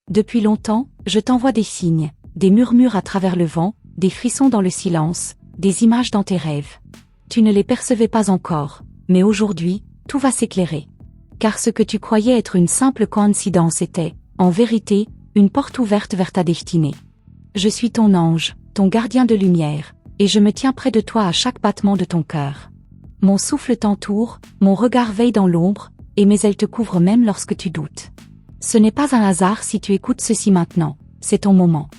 Depuis longtemps, je t'envoie des signes, des murmures à travers le vent, des frissons dans le silence, des images dans tes rêves. Tu ne les percevais pas encore, mais aujourd'hui, tout va s'éclairer. Car ce que tu croyais être une simple coïncidence était, en vérité, une porte ouverte vers ta destinée. Je suis ton ange, ton gardien de lumière, et je me tiens près de toi à chaque battement de ton cœur. Mon souffle t'entoure, mon regard veille dans l'ombre, et mes ailes te couvrent même lorsque tu doutes. Ce n'est pas un hasard si tu écoutes ceci maintenant, c'est ton moment.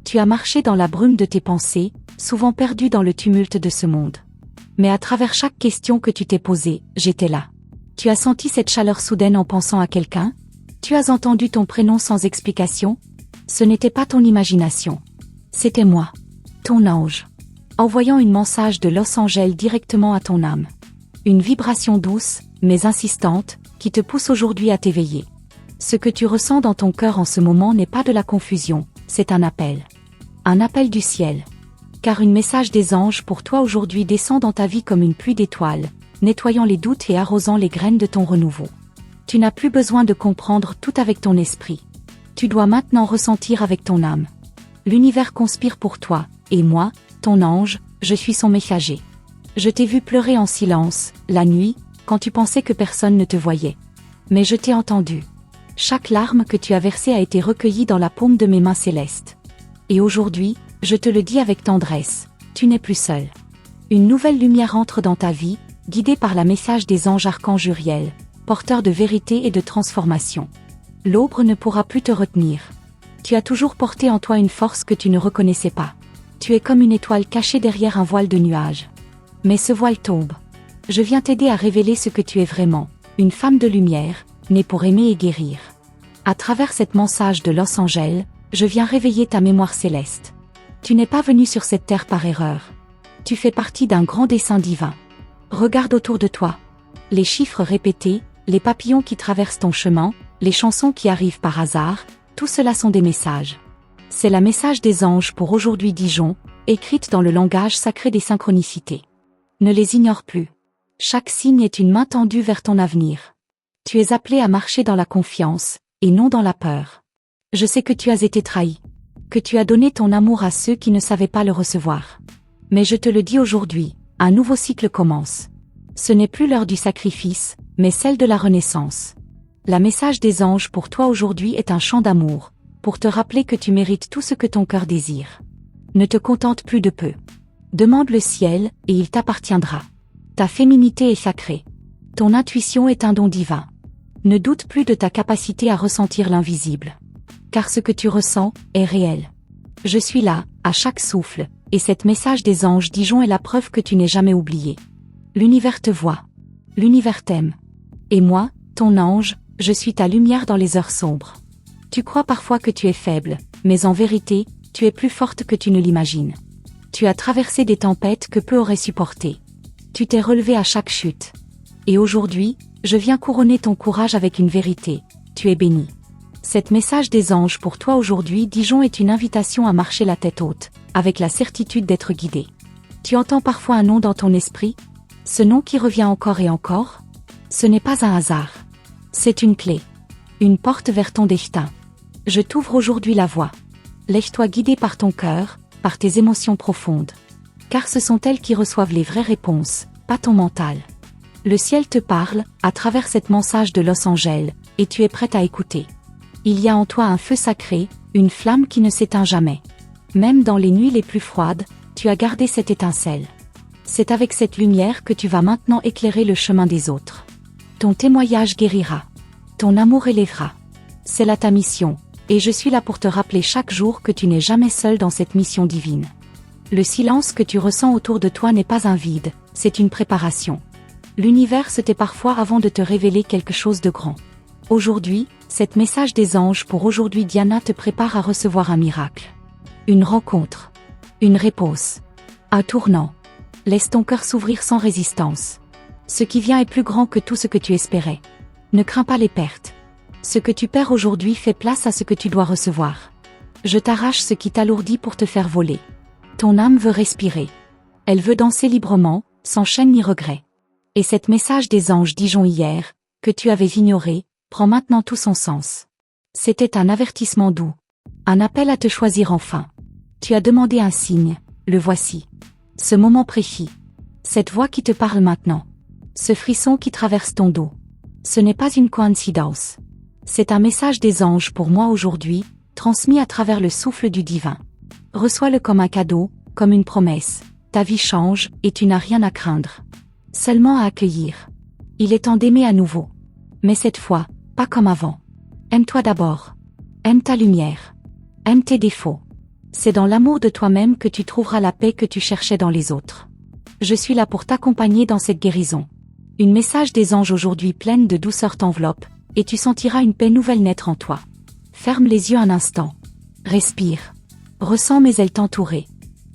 Tu as marché dans la brume de tes pensées, souvent perdu dans le tumulte de ce monde. Mais à travers chaque question que tu t'es posée, j'étais là. Tu as senti cette chaleur soudaine en pensant à quelqu'un? Tu as entendu ton prénom sans explication? Ce n'était pas ton imagination. C'était moi, ton ange, envoyant une message de Los Angeles directement à ton âme. Une vibration douce, mais insistante, qui te pousse aujourd'hui à t'éveiller. Ce que tu ressens dans ton cœur en ce moment n'est pas de la confusion, c'est un appel. Un appel du ciel. Car un message des anges pour toi aujourd'hui descend dans ta vie comme une pluie d'étoiles, nettoyant les doutes et arrosant les graines de ton renouveau. Tu n'as plus besoin de comprendre tout avec ton esprit. Tu dois maintenant ressentir avec ton âme. L'univers conspire pour toi, et moi, ton ange, je suis son messager. Je t'ai vu pleurer en silence, la nuit, quand tu pensais que personne ne te voyait. Mais je t'ai entendu. Chaque larme que tu as versée a été recueillie dans la paume de mes mains célestes. Et aujourd'hui, je te le dis avec tendresse, tu n'es plus seul. Une nouvelle lumière entre dans ta vie, guidée par la message des anges archanges Uriel, porteurs de vérité et de transformation. L'aube ne pourra plus te retenir. Tu as toujours porté en toi une force que tu ne reconnaissais pas. Tu es comme une étoile cachée derrière un voile de nuages. Mais ce voile tombe. Je viens t'aider à révéler ce que tu es vraiment, une femme de lumière, née pour aimer et guérir. À travers cette message de Los Angeles, je viens réveiller ta mémoire céleste. Tu n'es pas venu sur cette terre par erreur. Tu fais partie d'un grand dessein divin. Regarde autour de toi. Les chiffres répétés, les papillons qui traversent ton chemin, les chansons qui arrivent par hasard, tout cela sont des messages. C'est la message des anges pour aujourd'hui Dijon, écrite dans le langage sacré des synchronicités. Ne les ignore plus. Chaque signe est une main tendue vers ton avenir. Tu es appelé à marcher dans la confiance, et non dans la peur. Je sais que tu as été trahi. Que tu as donné ton amour à ceux qui ne savaient pas le recevoir. Mais je te le dis aujourd'hui, un nouveau cycle commence. Ce n'est plus l'heure du sacrifice, mais celle de la renaissance. La message des anges pour toi aujourd'hui est un chant d'amour, pour te rappeler que tu mérites tout ce que ton cœur désire. Ne te contente plus de peu. Demande le ciel, et il t'appartiendra. Ta féminité est sacrée. Ton intuition est un don divin. Ne doute plus de ta capacité à ressentir l'invisible. Car ce que tu ressens est réel. Je suis là, à chaque souffle, et cette message des anges Dijon est la preuve que tu n'es jamais oublié. L'univers te voit. L'univers t'aime. Et moi, ton ange, je suis ta lumière dans les heures sombres. Tu crois parfois que tu es faible, mais en vérité, tu es plus forte que tu ne l'imagines. Tu as traversé des tempêtes que peu auraient supportées. Tu t'es relevé à chaque chute. Et aujourd'hui, je viens couronner ton courage avec une vérité, tu es béni. Cet message des anges pour toi aujourd'hui Dijon est une invitation à marcher la tête haute, avec la certitude d'être guidé. Tu entends parfois un nom dans ton esprit? Ce nom qui revient encore et encore? Ce n'est pas un hasard. C'est une clé. Une porte vers ton destin. Je t'ouvre aujourd'hui la voie. Laisse-toi guider par ton cœur, par tes émotions profondes. Car ce sont elles qui reçoivent les vraies réponses, pas ton mental. Le ciel te parle, à travers cette message de Los Angeles, et tu es prête à écouter. Il y a en toi un feu sacré, une flamme qui ne s'éteint jamais. Même dans les nuits les plus froides, tu as gardé cette étincelle. C'est avec cette lumière que tu vas maintenant éclairer le chemin des autres. Ton témoignage guérira. Ton amour élèvera. C'est là ta mission, et je suis là pour te rappeler chaque jour que tu n'es jamais seul dans cette mission divine. Le silence que tu ressens autour de toi n'est pas un vide, c'est une préparation. L'univers se tait parfois avant de te révéler quelque chose de grand. Aujourd'hui, cet message des anges pour aujourd'hui Diana te prépare à recevoir un miracle. Une rencontre. Une réponse. Un tournant. Laisse ton cœur s'ouvrir sans résistance. Ce qui vient est plus grand que tout ce que tu espérais. Ne crains pas les pertes. Ce que tu perds aujourd'hui fait place à ce que tu dois recevoir. Je t'arrache ce qui t'alourdit pour te faire voler. Ton âme veut respirer. Elle veut danser librement, sans chaîne ni regret. Et cet message des anges Dijon hier, que tu avais ignoré, prend maintenant tout son sens. C'était un avertissement doux. Un appel à te choisir enfin. Tu as demandé un signe, le voici. Ce moment précis. Cette voix qui te parle maintenant. Ce frisson qui traverse ton dos. Ce n'est pas une coïncidence. C'est un message des anges pour moi aujourd'hui, transmis à travers le souffle du divin. Reçois-le comme un cadeau, comme une promesse. Ta vie change et tu n'as rien à craindre. Seulement à accueillir. Il est temps d'aimer à nouveau. Mais cette fois, pas comme avant. Aime-toi d'abord. Aime ta lumière. Aime tes défauts. C'est dans l'amour de toi-même que tu trouveras la paix que tu cherchais dans les autres. Je suis là pour t'accompagner dans cette guérison. Une message des anges aujourd'hui pleine de douceur t'enveloppe, et tu sentiras une paix nouvelle naître en toi. Ferme les yeux un instant. Respire. Ressens mes ailes t'entourer.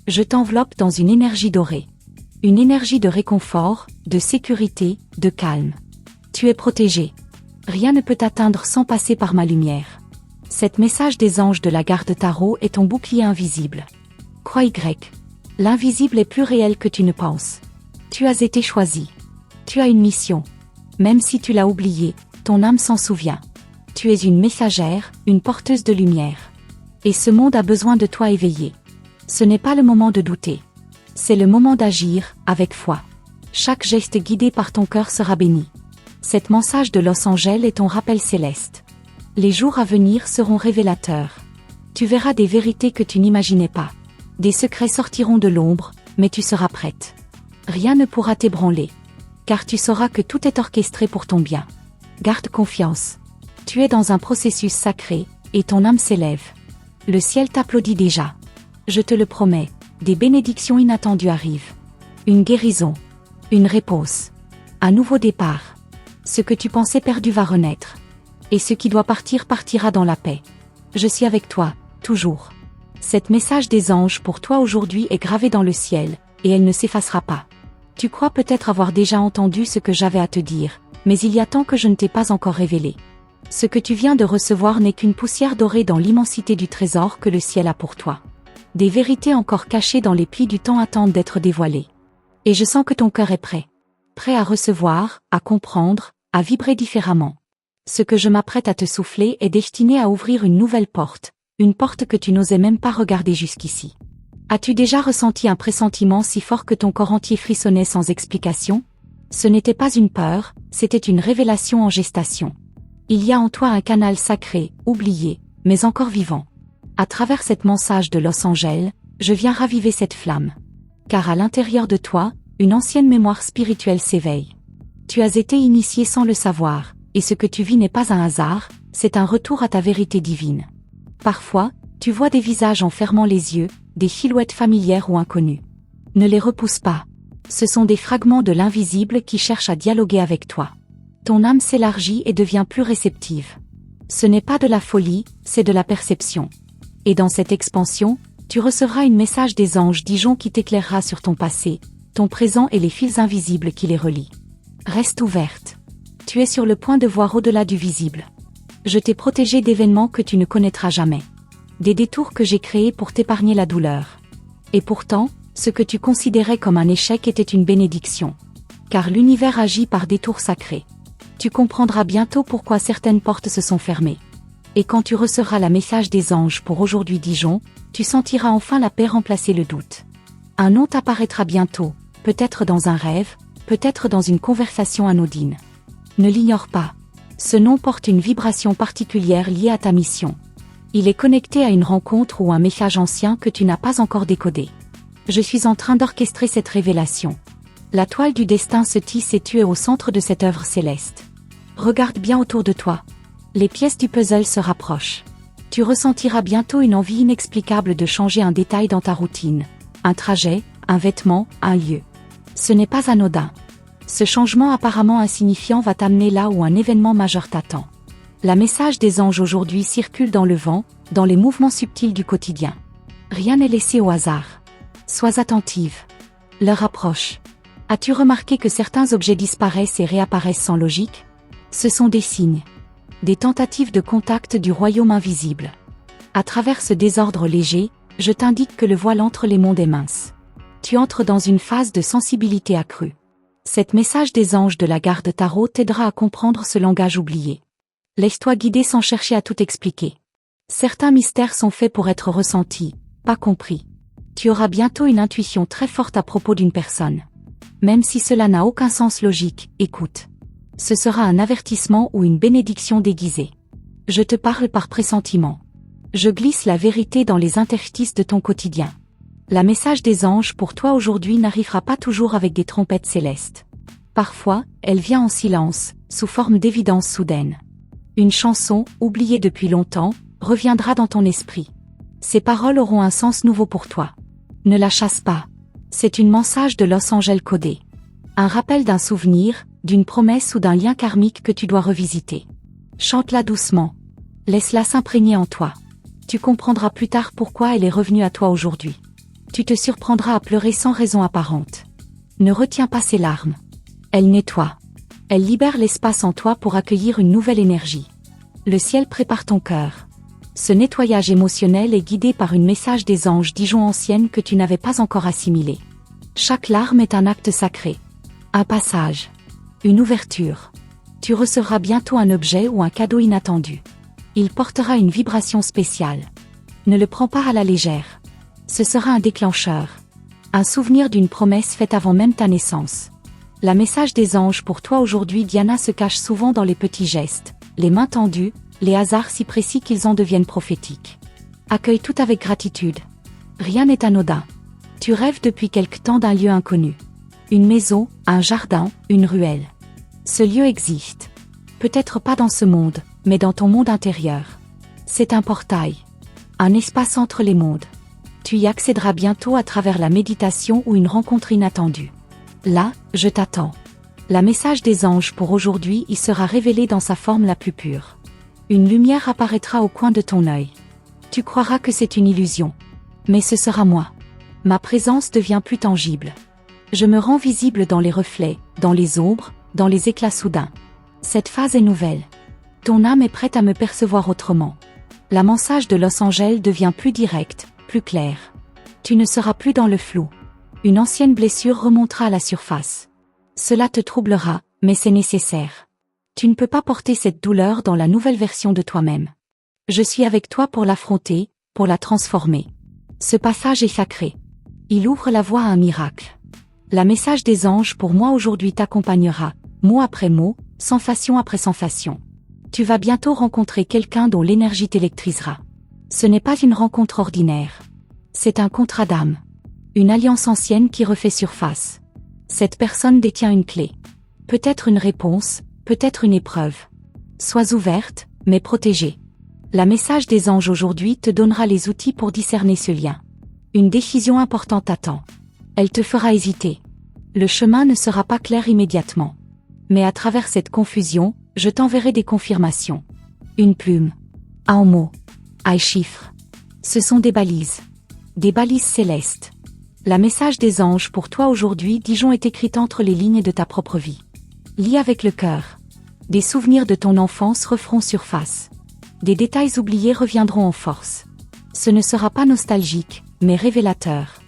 Je t'enveloppe dans une énergie dorée. Une énergie de réconfort, de sécurité, de calme. Tu es protégé. Rien ne peut t'atteindre sans passer par ma lumière. Cet message des anges de la garde tarot est ton bouclier invisible. Croix Y. L'invisible est plus réel que tu ne penses. Tu as été choisi. Tu as une mission. Même si tu l'as oublié, ton âme s'en souvient. Tu es une messagère, une porteuse de lumière. Et ce monde a besoin de toi éveillé. Ce n'est pas le moment de douter. C'est le moment d'agir, avec foi. Chaque geste guidé par ton cœur sera béni. Cette message de Los Angeles est ton rappel céleste. Les jours à venir seront révélateurs. Tu verras des vérités que tu n'imaginais pas. Des secrets sortiront de l'ombre, mais tu seras prête. Rien ne pourra t'ébranler. Car tu sauras que tout est orchestré pour ton bien. Garde confiance. Tu es dans un processus sacré, et ton âme s'élève. Le ciel t'applaudit déjà. Je te le promets, des bénédictions inattendues arrivent. Une guérison. Une réponse. Un nouveau départ. Ce que tu pensais perdu va renaître. Et ce qui doit partir partira dans la paix. Je suis avec toi, toujours. Cet message des anges pour toi aujourd'hui est gravé dans le ciel, et elle ne s'effacera pas. Tu crois peut-être avoir déjà entendu ce que j'avais à te dire, mais il y a tant que je ne t'ai pas encore révélé. Ce que tu viens de recevoir n'est qu'une poussière dorée dans l'immensité du trésor que le ciel a pour toi. Des vérités encore cachées dans les plis du temps attendent d'être dévoilées. Et je sens que ton cœur est prêt. Prêt à recevoir, à comprendre, à vibrer différemment. Ce que je m'apprête à te souffler est destiné à ouvrir une nouvelle porte, une porte que tu n'osais même pas regarder jusqu'ici. As-tu déjà ressenti un pressentiment si fort que ton corps entier frissonnait sans explication? Ce n'était pas une peur, c'était une révélation en gestation. Il y a en toi un canal sacré, oublié, mais encore vivant. À travers cette message de Los Angeles, je viens raviver cette flamme. Car à l'intérieur de toi, une ancienne mémoire spirituelle s'éveille. Tu as été initié sans le savoir, et ce que tu vis n'est pas un hasard, c'est un retour à ta vérité divine. Parfois, tu vois des visages en fermant les yeux, des silhouettes familières ou inconnues. Ne les repousse pas. Ce sont des fragments de l'invisible qui cherchent à dialoguer avec toi. Ton âme s'élargit et devient plus réceptive. Ce n'est pas de la folie, c'est de la perception. Et dans cette expansion, tu recevras un message des anges Dijon qui t'éclairera sur ton passé, ton présent et les fils invisibles qui les relient. Reste ouverte. Tu es sur le point de voir au-delà du visible. Je t'ai protégé d'événements que tu ne connaîtras jamais. Des détours que j'ai créés pour t'épargner la douleur. Et pourtant, ce que tu considérais comme un échec était une bénédiction. Car l'univers agit par détours sacrés. Tu comprendras bientôt pourquoi certaines portes se sont fermées. Et quand tu recevras le message des anges pour aujourd'hui Dijon, tu sentiras enfin la paix remplacer le doute. Un nom t'apparaîtra bientôt, peut-être dans un rêve, peut-être dans une conversation anodine. Ne l'ignore pas. Ce nom porte une vibration particulière liée à ta mission. Il est connecté à une rencontre ou un message ancien que tu n'as pas encore décodé. Je suis en train d'orchestrer cette révélation. La toile du destin se tisse et tu es au centre de cette œuvre céleste. Regarde bien autour de toi. Les pièces du puzzle se rapprochent. Tu ressentiras bientôt une envie inexplicable de changer un détail dans ta routine. Un trajet, un vêtement, un lieu. Ce n'est pas anodin. Ce changement apparemment insignifiant va t'amener là où un événement majeur t'attend. Le message des anges aujourd'hui circule dans le vent, dans les mouvements subtils du quotidien. Rien n'est laissé au hasard. Sois attentive. L'heure approche. As-tu remarqué que certains objets disparaissent et réapparaissent sans logique? Ce sont des signes. Des tentatives de contact du royaume invisible. À travers ce désordre léger, je t'indique que le voile entre les mondes est mince. Tu entres dans une phase de sensibilité accrue. Cet message des anges de la garde tarot t'aidera à comprendre ce langage oublié. Laisse-toi guider sans chercher à tout expliquer. Certains mystères sont faits pour être ressentis, pas compris. Tu auras bientôt une intuition très forte à propos d'une personne. Même si cela n'a aucun sens logique, écoute. Ce sera un avertissement ou une bénédiction déguisée. Je te parle par pressentiment. Je glisse la vérité dans les interstices de ton quotidien. La message des anges pour toi aujourd'hui n'arrivera pas toujours avec des trompettes célestes. Parfois, elle vient en silence, sous forme d'évidence soudaine. Une chanson, oubliée depuis longtemps, reviendra dans ton esprit. Ces paroles auront un sens nouveau pour toi. Ne la chasse pas. C'est une message de Los Angeles codé. Un rappel d'un souvenir, d'une promesse ou d'un lien karmique que tu dois revisiter. Chante-la doucement. Laisse-la s'imprégner en toi. Tu comprendras plus tard pourquoi elle est revenue à toi aujourd'hui. Tu te surprendras à pleurer sans raison apparente. Ne retiens pas ces larmes. Elles nettoient. Elles libèrent l'espace en toi pour accueillir une nouvelle énergie. Le ciel prépare ton cœur. Ce nettoyage émotionnel est guidé par une message des anges Dijon ancienne que tu n'avais pas encore assimilée. Chaque larme est un acte sacré. Un passage. Une ouverture. Tu recevras bientôt un objet ou un cadeau inattendu. Il portera une vibration spéciale. Ne le prends pas à la légère. Ce sera un déclencheur. Un souvenir d'une promesse faite avant même ta naissance. La message des anges pour toi aujourd'hui Diana se cache souvent dans les petits gestes, les mains tendues, les hasards si précis qu'ils en deviennent prophétiques. Accueille tout avec gratitude. Rien n'est anodin. Tu rêves depuis quelque temps d'un lieu inconnu. Une maison, un jardin, une ruelle. Ce lieu existe. Peut-être pas dans ce monde, mais dans ton monde intérieur. C'est un portail. Un espace entre les mondes. Tu y accéderas bientôt à travers la méditation ou une rencontre inattendue. Là, je t'attends. La message des anges pour aujourd'hui y sera révélé dans sa forme la plus pure. Une lumière apparaîtra au coin de ton œil. Tu croiras que c'est une illusion. Mais ce sera moi. Ma présence devient plus tangible. Je me rends visible dans les reflets, dans les ombres, dans les éclats soudains. Cette phase est nouvelle. Ton âme est prête à me percevoir autrement. La message de Los Angeles devient plus directe, plus claire. Tu ne seras plus dans le flou. Une ancienne blessure remontera à la surface. Cela te troublera, mais c'est nécessaire. Tu ne peux pas porter cette douleur dans la nouvelle version de toi-même. Je suis avec toi pour l'affronter, pour la transformer. Ce passage est sacré. Il ouvre la voie à un miracle. La message des anges pour moi aujourd'hui t'accompagnera, mot après mot, sensation après sensation. Tu vas bientôt rencontrer quelqu'un dont l'énergie t'électrisera. Ce n'est pas une rencontre ordinaire. C'est un contrat d'âme. Une alliance ancienne qui refait surface. Cette personne détient une clé. Peut-être une réponse, peut-être une épreuve. Sois ouverte, mais protégée. La message des anges aujourd'hui te donnera les outils pour discerner ce lien. Une décision importante t'attend. Elle te fera hésiter. Le chemin ne sera pas clair immédiatement. Mais à travers cette confusion, je t'enverrai des confirmations. Une plume. Un mot. Un chiffre. Ce sont des balises. Des balises célestes. La message des anges pour toi aujourd'hui Dijon est écrite entre les lignes de ta propre vie. Lis avec le cœur. Des souvenirs de ton enfance referont surface. Des détails oubliés reviendront en force. Ce ne sera pas nostalgique, mais révélateur.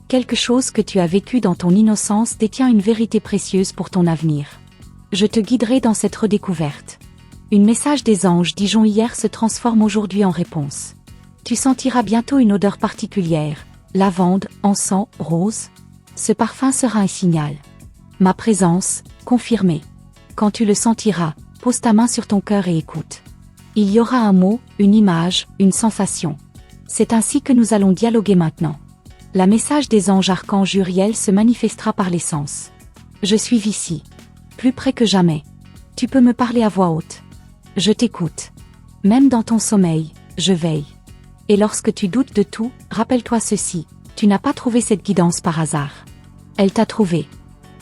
Quelque chose que tu as vécu dans ton innocence détient une vérité précieuse pour ton avenir. Je te guiderai dans cette redécouverte. Une message des anges Dijon hier se transforme aujourd'hui en réponse. Tu sentiras bientôt une odeur particulière, lavande, encens, rose. Ce parfum sera un signal. Ma présence, confirmée. Quand tu le sentiras, pose ta main sur ton cœur et écoute. Il y aura un mot, une image, une sensation. C'est ainsi que nous allons dialoguer maintenant. La message des anges archanges Uriel se manifestera par les sens. Je suis ici. Plus près que jamais. Tu peux me parler à voix haute. Je t'écoute. Même dans ton sommeil, je veille. Et lorsque tu doutes de tout, rappelle-toi ceci. Tu n'as pas trouvé cette guidance par hasard. Elle t'a trouvé.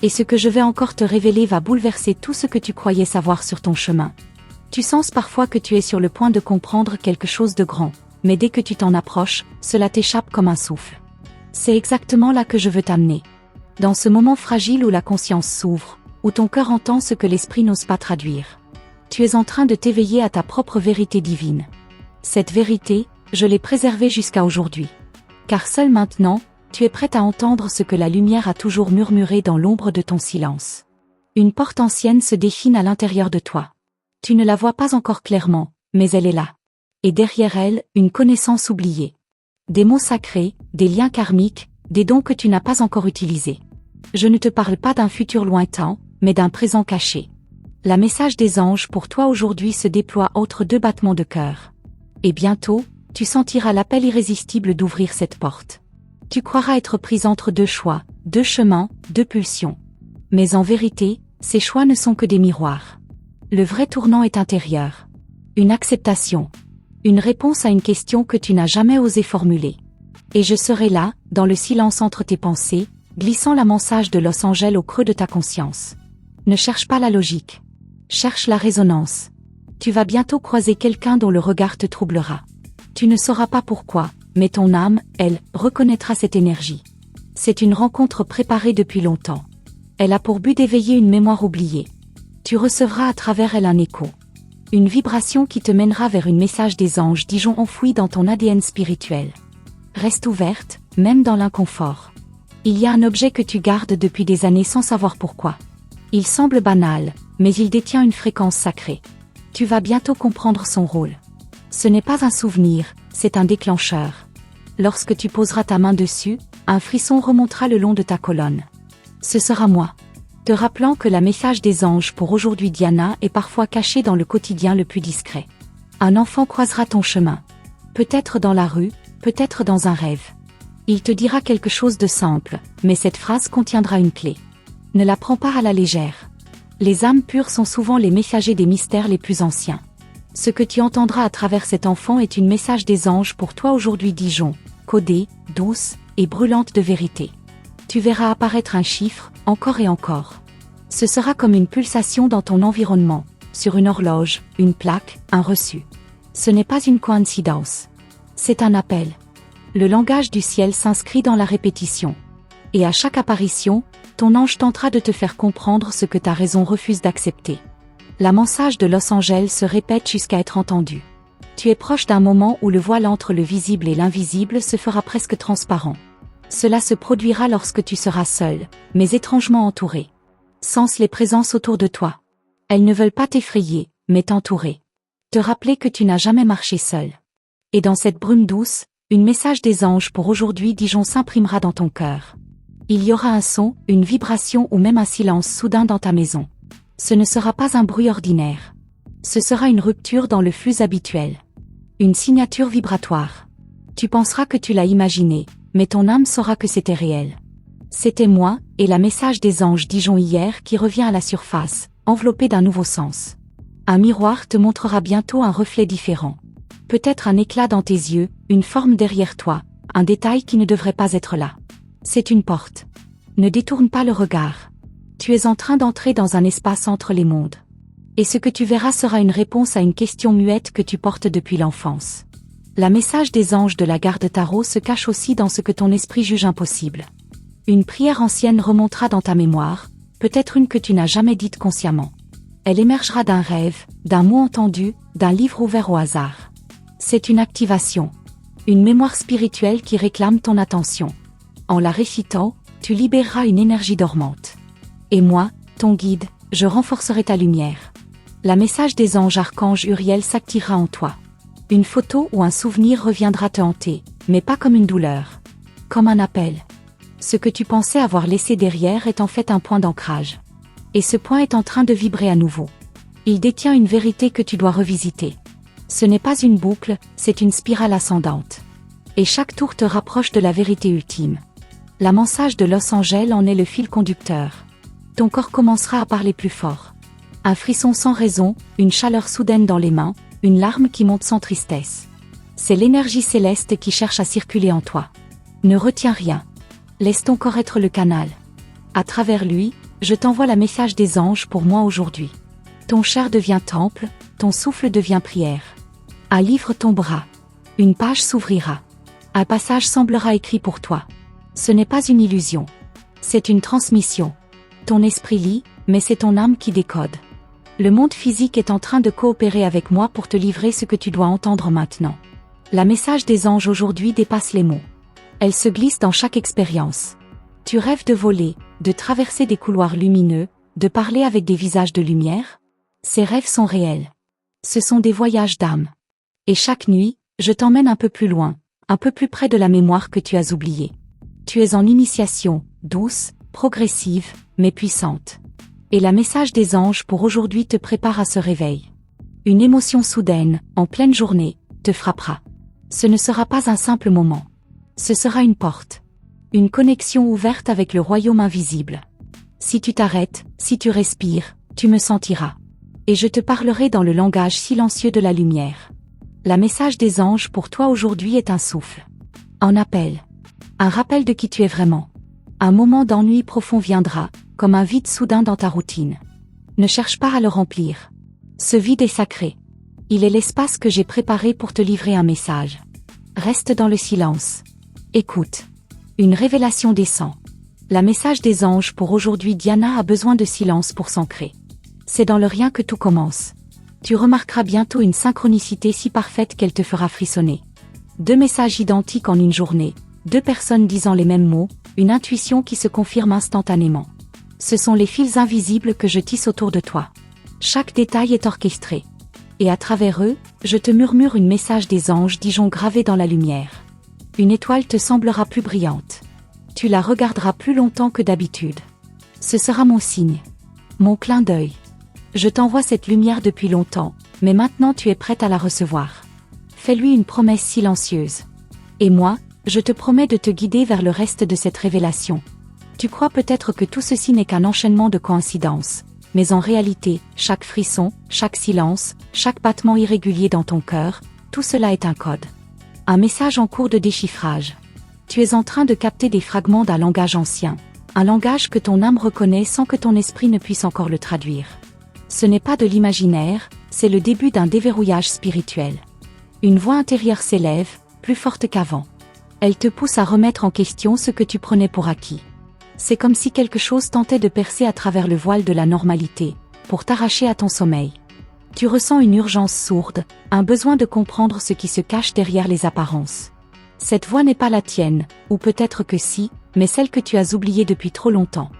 Et ce que je vais encore te révéler va bouleverser tout ce que tu croyais savoir sur ton chemin. Tu sens parfois que tu es sur le point de comprendre quelque chose de grand, mais dès que tu t'en approches, cela t'échappe comme un souffle. C'est exactement là que je veux t'amener. Dans ce moment fragile où la conscience s'ouvre, où ton cœur entend ce que l'esprit n'ose pas traduire. Tu es en train de t'éveiller à ta propre vérité divine. Cette vérité, je l'ai préservée jusqu'à aujourd'hui. Car seul maintenant, tu es prête à entendre ce que la lumière a toujours murmuré dans l'ombre de ton silence. Une porte ancienne se dessine à l'intérieur de toi. Tu ne la vois pas encore clairement, mais elle est là. Et derrière elle, une connaissance oubliée. Des mots sacrés, des liens karmiques, des dons que tu n'as pas encore utilisés. Je ne te parle pas d'un futur lointain, mais d'un présent caché. La message des anges pour toi aujourd'hui se déploie entre 2 battements de cœur. Et bientôt, tu sentiras l'appel irrésistible d'ouvrir cette porte. Tu croiras être prise entre 2 choix, 2 chemins, 2 pulsions. Mais en vérité, ces choix ne sont que des miroirs. Le vrai tournant est intérieur. Une acceptation. Une réponse à une question que tu n'as jamais osé formuler. Et je serai là, dans le silence entre tes pensées, glissant la message de Los Angeles au creux de ta conscience. Ne cherche pas la logique. Cherche la résonance. Tu vas bientôt croiser quelqu'un dont le regard te troublera. Tu ne sauras pas pourquoi, mais ton âme, elle, reconnaîtra cette énergie. C'est une rencontre préparée depuis longtemps. Elle a pour but d'éveiller une mémoire oubliée. Tu recevras à travers elle un écho. Une vibration qui te mènera vers un message des anges Dijon enfoui dans ton ADN spirituel. Reste ouverte, même dans l'inconfort. Il y a un objet que tu gardes depuis des années sans savoir pourquoi. Il semble banal, mais il détient une fréquence sacrée. Tu vas bientôt comprendre son rôle. Ce n'est pas un souvenir, c'est un déclencheur. Lorsque tu poseras ta main dessus, un frisson remontera le long de ta colonne. Ce sera moi. Te rappelant que la message des anges pour aujourd'hui Diana est parfois cachée dans le quotidien le plus discret. Un enfant croisera ton chemin. Peut-être dans la rue, peut-être dans un rêve. Il te dira quelque chose de simple, mais cette phrase contiendra une clé. Ne la prends pas à la légère. Les âmes pures sont souvent les messagers des mystères les plus anciens. Ce que tu entendras à travers cet enfant est un message des anges pour toi aujourd'hui Dijon, codée, douce et brûlante de vérité. Tu verras apparaître un chiffre, encore et encore. Ce sera comme une pulsation dans ton environnement, sur une horloge, une plaque, un reçu. Ce n'est pas une coïncidence. C'est un appel. Le langage du ciel s'inscrit dans la répétition. Et à chaque apparition, ton ange tentera de te faire comprendre ce que ta raison refuse d'accepter. La message de Los Angeles se répète jusqu'à être entendue. Tu es proche d'un moment où le voile entre le visible et l'invisible se fera presque transparent. Cela se produira lorsque tu seras seul, mais étrangement entouré. Sens les présences autour de toi. Elles ne veulent pas t'effrayer, mais t'entourer. Te rappeler que tu n'as jamais marché seul. Et dans cette brume douce, un message des anges pour aujourd'hui Dijon s'imprimera dans ton cœur. Il y aura un son, une vibration ou même un silence soudain dans ta maison. Ce ne sera pas un bruit ordinaire. Ce sera une rupture dans le flux habituel. Une signature vibratoire. Tu penseras que tu l'as imaginé, mais ton âme saura que c'était réel. C'était moi, et la message des anges Dijon hier qui revient à la surface, enveloppé d'un nouveau sens. Un miroir te montrera bientôt un reflet différent. Peut-être un éclat dans tes yeux, une forme derrière toi, un détail qui ne devrait pas être là. C'est une porte. Ne détourne pas le regard. Tu es en train d'entrer dans un espace entre les mondes. Et ce que tu verras sera une réponse à une question muette que tu portes depuis l'enfance. La message des anges de la garde tarot se cache aussi dans ce que ton esprit juge impossible. Une prière ancienne remontera dans ta mémoire, peut-être une que tu n'as jamais dite consciemment. Elle émergera d'un rêve, d'un mot entendu, d'un livre ouvert au hasard. C'est une activation. Une mémoire spirituelle qui réclame ton attention. En la récitant, tu libéreras une énergie dormante. Et moi, ton guide, je renforcerai ta lumière. La message des anges archanges Uriel s'activera en toi. Une photo ou un souvenir reviendra te hanter, mais pas comme une douleur. Comme un appel. Ce que tu pensais avoir laissé derrière est en fait un point d'ancrage. Et ce point est en train de vibrer à nouveau. Il détient une vérité que tu dois revisiter. Ce n'est pas une boucle, c'est une spirale ascendante. Et chaque tour te rapproche de la vérité ultime. La message de Los Angeles en est le fil conducteur. Ton corps commencera à parler plus fort. Un frisson sans raison, une chaleur soudaine dans les mains, une larme qui monte sans tristesse. C'est l'énergie céleste qui cherche à circuler en toi. Ne retiens rien. Laisse ton corps être le canal. À travers lui, je t'envoie la message des anges pour moi aujourd'hui. Ton chair devient temple, ton souffle devient prière. Un livre tombera. Une page s'ouvrira. Un passage semblera écrit pour toi. Ce n'est pas une illusion. C'est une transmission. Ton esprit lit, mais c'est ton âme qui décode. Le monde physique est en train de coopérer avec moi pour te livrer ce que tu dois entendre maintenant. La message des anges aujourd'hui dépasse les mots. Elle se glisse dans chaque expérience. Tu rêves de voler, de traverser des couloirs lumineux, de parler avec des visages de lumière? Ces rêves sont réels. Ce sont des voyages d'âme. Et chaque nuit, je t'emmène un peu plus loin, un peu plus près de la mémoire que tu as oubliée. Tu es en initiation, douce, progressive, mais puissante. Et le message des anges pour aujourd'hui te prépare à ce réveil. Une émotion soudaine, en pleine journée, te frappera. Ce ne sera pas un simple moment. Ce sera une porte. Une connexion ouverte avec le royaume invisible. Si tu t'arrêtes, si tu respires, tu me sentiras. Et je te parlerai dans le langage silencieux de la lumière. Le message des anges pour toi aujourd'hui est un souffle. Un appel. Un rappel de qui tu es vraiment. Un moment d'ennui profond viendra, comme un vide soudain dans ta routine. Ne cherche pas à le remplir. Ce vide est sacré. Il est l'espace que j'ai préparé pour te livrer un message. Reste dans le silence. Écoute. Une révélation descend. Le message des anges pour aujourd'hui. Diana a besoin de silence pour s'ancrer. C'est dans le rien que tout commence. Tu remarqueras bientôt une synchronicité si parfaite qu'elle te fera frissonner. 2 messages identiques en une journée, 2 personnes disant les mêmes mots, une intuition qui se confirme instantanément. Ce sont les fils invisibles que je tisse autour de toi. Chaque détail est orchestré. Et à travers eux, je te murmure un message des anges Dijon gravé dans la lumière. Une étoile te semblera plus brillante. Tu la regarderas plus longtemps que d'habitude. Ce sera mon signe. Mon clin d'œil. Je t'envoie cette lumière depuis longtemps, mais maintenant tu es prête à la recevoir. Fais-lui une promesse silencieuse. Et moi, je te promets de te guider vers le reste de cette révélation. Tu crois peut-être que tout ceci n'est qu'un enchaînement de coïncidences, mais en réalité, chaque frisson, chaque silence, chaque battement irrégulier dans ton cœur, tout cela est un code. Un message en cours de déchiffrage. Tu es en train de capter des fragments d'un langage ancien, un langage que ton âme reconnaît sans que ton esprit ne puisse encore le traduire. Ce n'est pas de l'imaginaire, c'est le début d'un déverrouillage spirituel. Une voix intérieure s'élève, plus forte qu'avant. Elle te pousse à remettre en question ce que tu prenais pour acquis. C'est comme si quelque chose tentait de percer à travers le voile de la normalité, pour t'arracher à ton sommeil. Tu ressens une urgence sourde, un besoin de comprendre ce qui se cache derrière les apparences. Cette voix n'est pas la tienne, ou peut-être que si, mais celle que tu as oubliée depuis trop longtemps.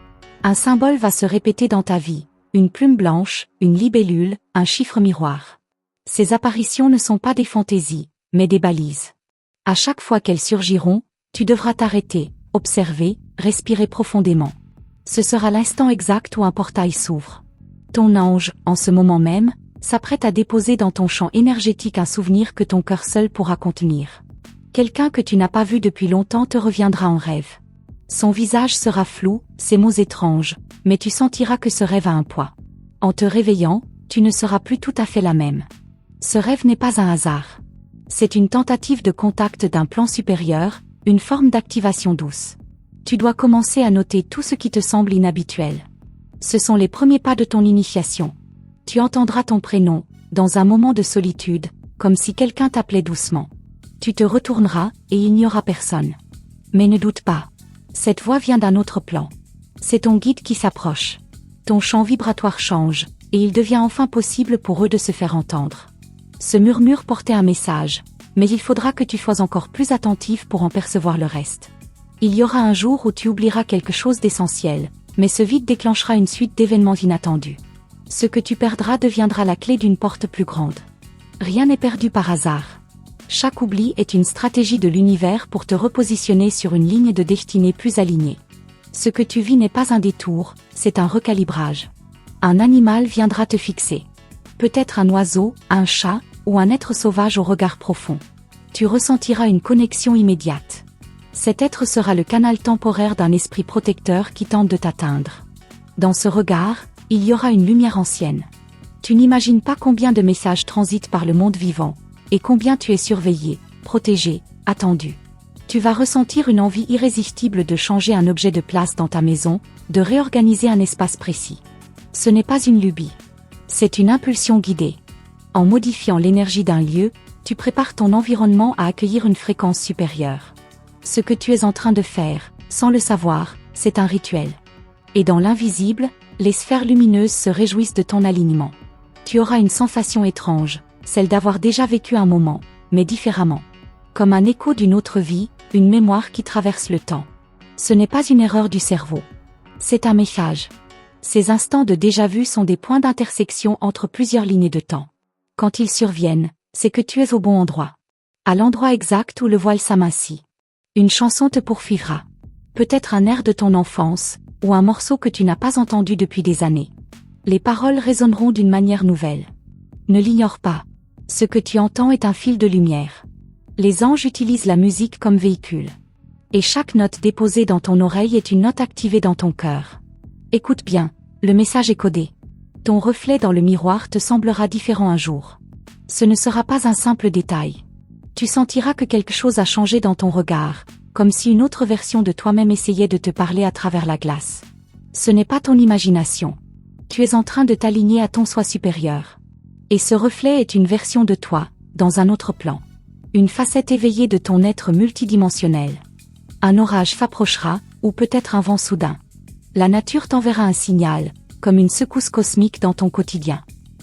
Un symbole va se répéter dans ta vie. Une plume blanche, une libellule, un chiffre miroir. Ces apparitions ne sont pas des fantaisies, mais des balises. À chaque fois qu'elles surgiront, tu devras t'arrêter, observer, respirer profondément. Ce sera l'instant exact où un portail s'ouvre. Ton ange, en ce moment même, s'apprête à déposer dans ton champ énergétique un souvenir que ton cœur seul pourra contenir. Quelqu'un que tu n'as pas vu depuis longtemps te reviendra en rêve. Son visage sera flou, ses mots étranges, mais tu sentiras que ce rêve a un poids. En te réveillant, tu ne seras plus tout à fait la même. Ce rêve n'est pas un hasard. C'est une tentative de contact d'un plan supérieur, une forme d'activation douce. Tu dois commencer à noter tout ce qui te semble inhabituel. Ce sont les premiers pas de ton initiation. Tu entendras ton prénom, dans un moment de solitude, comme si quelqu'un t'appelait doucement. Tu te retourneras, et il n'y aura personne. Mais ne doute pas. Cette voix vient d'un autre plan. C'est ton guide qui s'approche. Ton champ vibratoire change, et il devient enfin possible pour eux de se faire entendre. Ce murmure portait un message, mais il faudra que tu sois encore plus attentif pour en percevoir le reste. Il y aura un jour où tu oublieras quelque chose d'essentiel, mais ce vide déclenchera une suite d'événements inattendus. Ce que tu perdras deviendra la clé d'une porte plus grande. Rien n'est perdu par hasard. Chaque oubli est une stratégie de l'univers pour te repositionner sur une ligne de destinée plus alignée. Ce que tu vis n'est pas un détour, c'est un recalibrage. Un animal viendra te fixer. Peut-être un oiseau, un chat, ou un être sauvage au regard profond. Tu ressentiras une connexion immédiate. Cet être sera le canal temporaire d'un esprit protecteur qui tente de t'atteindre. Dans ce regard, il y aura une lumière ancienne. Tu n'imagines pas combien de messages transitent par le monde vivant, et combien tu es surveillé, protégé, attendu. Tu vas ressentir une envie irrésistible de changer un objet de place dans ta maison, de réorganiser un espace précis. Ce n'est pas une lubie. C'est une impulsion guidée. En modifiant l'énergie d'un lieu, tu prépares ton environnement à accueillir une fréquence supérieure. Ce que tu es en train de faire, sans le savoir, c'est un rituel. Et dans l'invisible, les sphères lumineuses se réjouissent de ton alignement. Tu auras une sensation étrange, celle d'avoir déjà vécu un moment, mais différemment. Comme un écho d'une autre vie, une mémoire qui traverse le temps. Ce n'est pas une erreur du cerveau. C'est un message. Ces instants de déjà-vu sont des points d'intersection entre plusieurs lignées de temps. Quand ils surviennent, c'est que tu es au bon endroit. À l'endroit exact où le voile s'amincit. Une chanson te poursuivra. Peut-être un air de ton enfance, ou un morceau que tu n'as pas entendu depuis des années. Les paroles résonneront d'une manière nouvelle. Ne l'ignore pas. Ce que tu entends est un fil de lumière. Les anges utilisent la musique comme véhicule. Et chaque note déposée dans ton oreille est une note activée dans ton cœur. Écoute bien, le message est codé. Ton reflet dans le miroir te semblera différent un jour. Ce ne sera pas un simple détail. Tu sentiras que quelque chose a changé dans ton regard, comme si une autre version de toi-même essayait de te parler à travers la glace. Ce n'est pas ton imagination. Tu es en train de t'aligner à ton soi supérieur. Et ce reflet est une version de toi, dans un autre plan. Une facette éveillée de ton être multidimensionnel. Un orage s'approchera, ou peut-être un vent soudain. La nature t'enverra un signal, comme une secousse cosmique dans ton quotidien.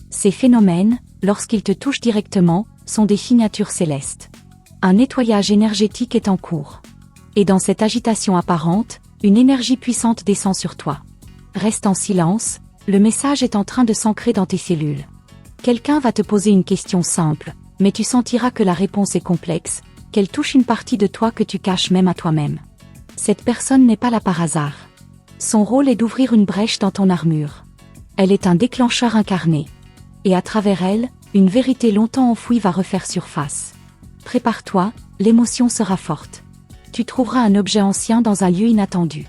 Ces phénomènes, lorsqu'ils te touchent directement, sont des signatures célestes. Un nettoyage énergétique est en cours. Et dans cette agitation apparente, une énergie puissante descend sur toi. Reste en silence, le message est en train de s'ancrer dans tes cellules. Quelqu'un va te poser une question simple, mais tu sentiras que la réponse est complexe, qu'elle touche une partie de toi que tu caches même à toi-même. Cette personne n'est pas là par hasard. Son rôle est d'ouvrir une brèche dans ton armure. Elle est un déclencheur incarné. Et à travers elle, une vérité longtemps enfouie va refaire surface. Prépare-toi, l'émotion sera forte. Tu trouveras un objet ancien dans un lieu inattendu.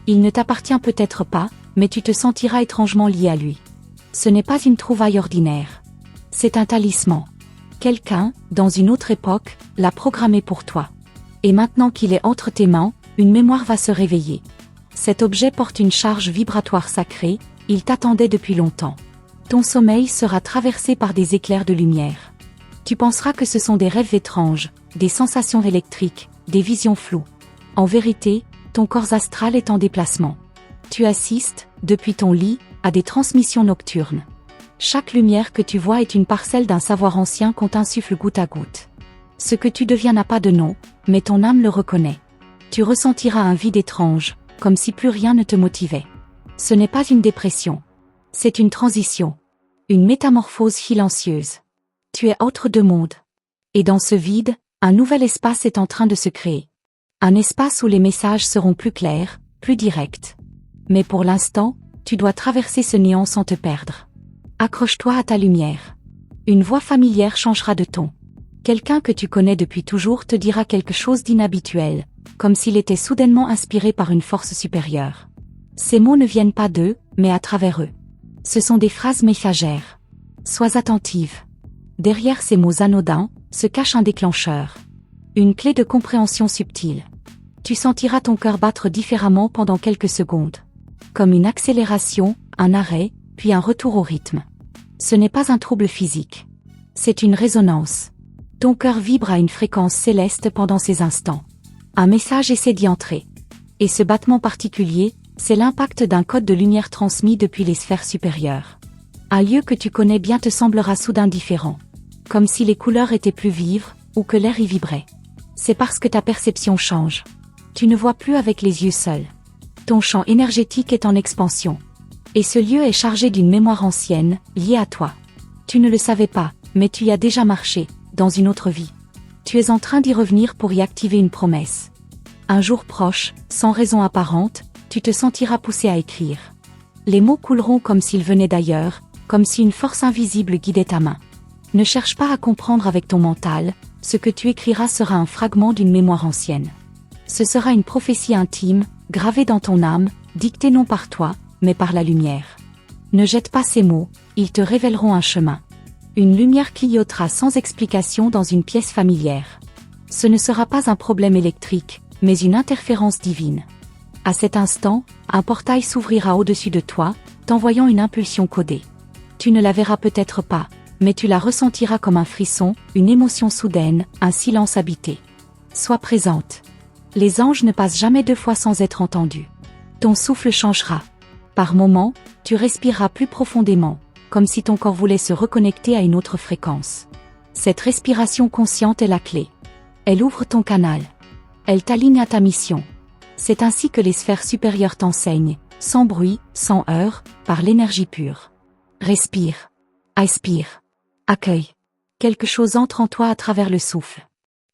Il ne t'appartient peut-être pas, mais tu te sentiras étrangement lié à lui. Ce n'est pas une trouvaille ordinaire. C'est un talisman. Quelqu'un, dans une autre époque, l'a programmé pour toi. Et maintenant qu'il est entre tes mains, une mémoire va se réveiller. Cet objet porte une charge vibratoire sacrée, il t'attendait depuis longtemps. Ton sommeil sera traversé par des éclairs de lumière. Tu penseras que ce sont des rêves étranges, des sensations électriques, des visions floues. En vérité, ton corps astral est en déplacement. Tu assistes, depuis ton lit, à des transmissions nocturnes. Chaque lumière que tu vois est une parcelle d'un savoir ancien qu'on t'insuffle goutte à goutte. Ce que tu deviens n'a pas de nom, mais ton âme le reconnaît. Tu ressentiras un vide étrange, comme si plus rien ne te motivait. Ce n'est pas une dépression. C'est une transition. Une métamorphose silencieuse. Tu es autre de monde. Et dans ce vide, un nouvel espace est en train de se créer. Un espace où les messages seront plus clairs, plus directs. Mais pour l'instant, tu dois traverser ce néant sans te perdre. Accroche-toi à ta lumière. Une voix familière changera de ton. Quelqu'un que tu connais depuis toujours te dira quelque chose d'inhabituel, comme s'il était soudainement inspiré par une force supérieure. Ces mots ne viennent pas d'eux, mais à travers eux. Ce sont des phrases messagères. Sois attentive. Derrière ces mots anodins, se cache un déclencheur. Une clé de compréhension subtile. Tu sentiras ton cœur battre différemment pendant quelques secondes. Comme une accélération, un arrêt, puis un retour au rythme. Ce n'est pas un trouble physique. C'est une résonance. Ton cœur vibre à une fréquence céleste pendant ces instants. Un message essaie d'y entrer. Et ce battement particulier, c'est l'impact d'un code de lumière transmis depuis les sphères supérieures. Un lieu que tu connais bien te semblera soudain différent. Comme si les couleurs étaient plus vives, ou que l'air y vibrait. C'est parce que ta perception change. Tu ne vois plus avec les yeux seuls. Ton champ énergétique est en expansion. Et ce lieu est chargé d'une mémoire ancienne, liée à toi. Tu ne le savais pas, mais tu y as déjà marché, dans une autre vie. Tu es en train d'y revenir pour y activer une promesse. Un jour proche, sans raison apparente, tu te sentiras poussé à écrire. Les mots couleront comme s'ils venaient d'ailleurs, comme si une force invisible guidait ta main. Ne cherche pas à comprendre avec ton mental, ce que tu écriras sera un fragment d'une mémoire ancienne. Ce sera une prophétie intime, gravée dans ton âme, dictée non par toi, mais par la lumière. Ne jette pas ces mots, ils te révéleront un chemin. Une lumière clignotera sans explication dans une pièce familière. Ce ne sera pas un problème électrique, mais une interférence divine. À cet instant, un portail s'ouvrira au-dessus de toi, t'envoyant une impulsion codée. Tu ne la verras peut-être pas, mais tu la ressentiras comme un frisson, une émotion soudaine, un silence habité. Sois présente. Les anges ne passent jamais deux fois sans être entendus. Ton souffle changera. Par moments, tu respireras plus profondément, comme si ton corps voulait se reconnecter à une autre fréquence. Cette respiration consciente est la clé. Elle ouvre ton canal. Elle t'aligne à ta mission. C'est ainsi que les sphères supérieures t'enseignent, sans bruit, sans heurts, par l'énergie pure. Respire. Aspire. Accueille. Quelque chose entre en toi à travers le souffle.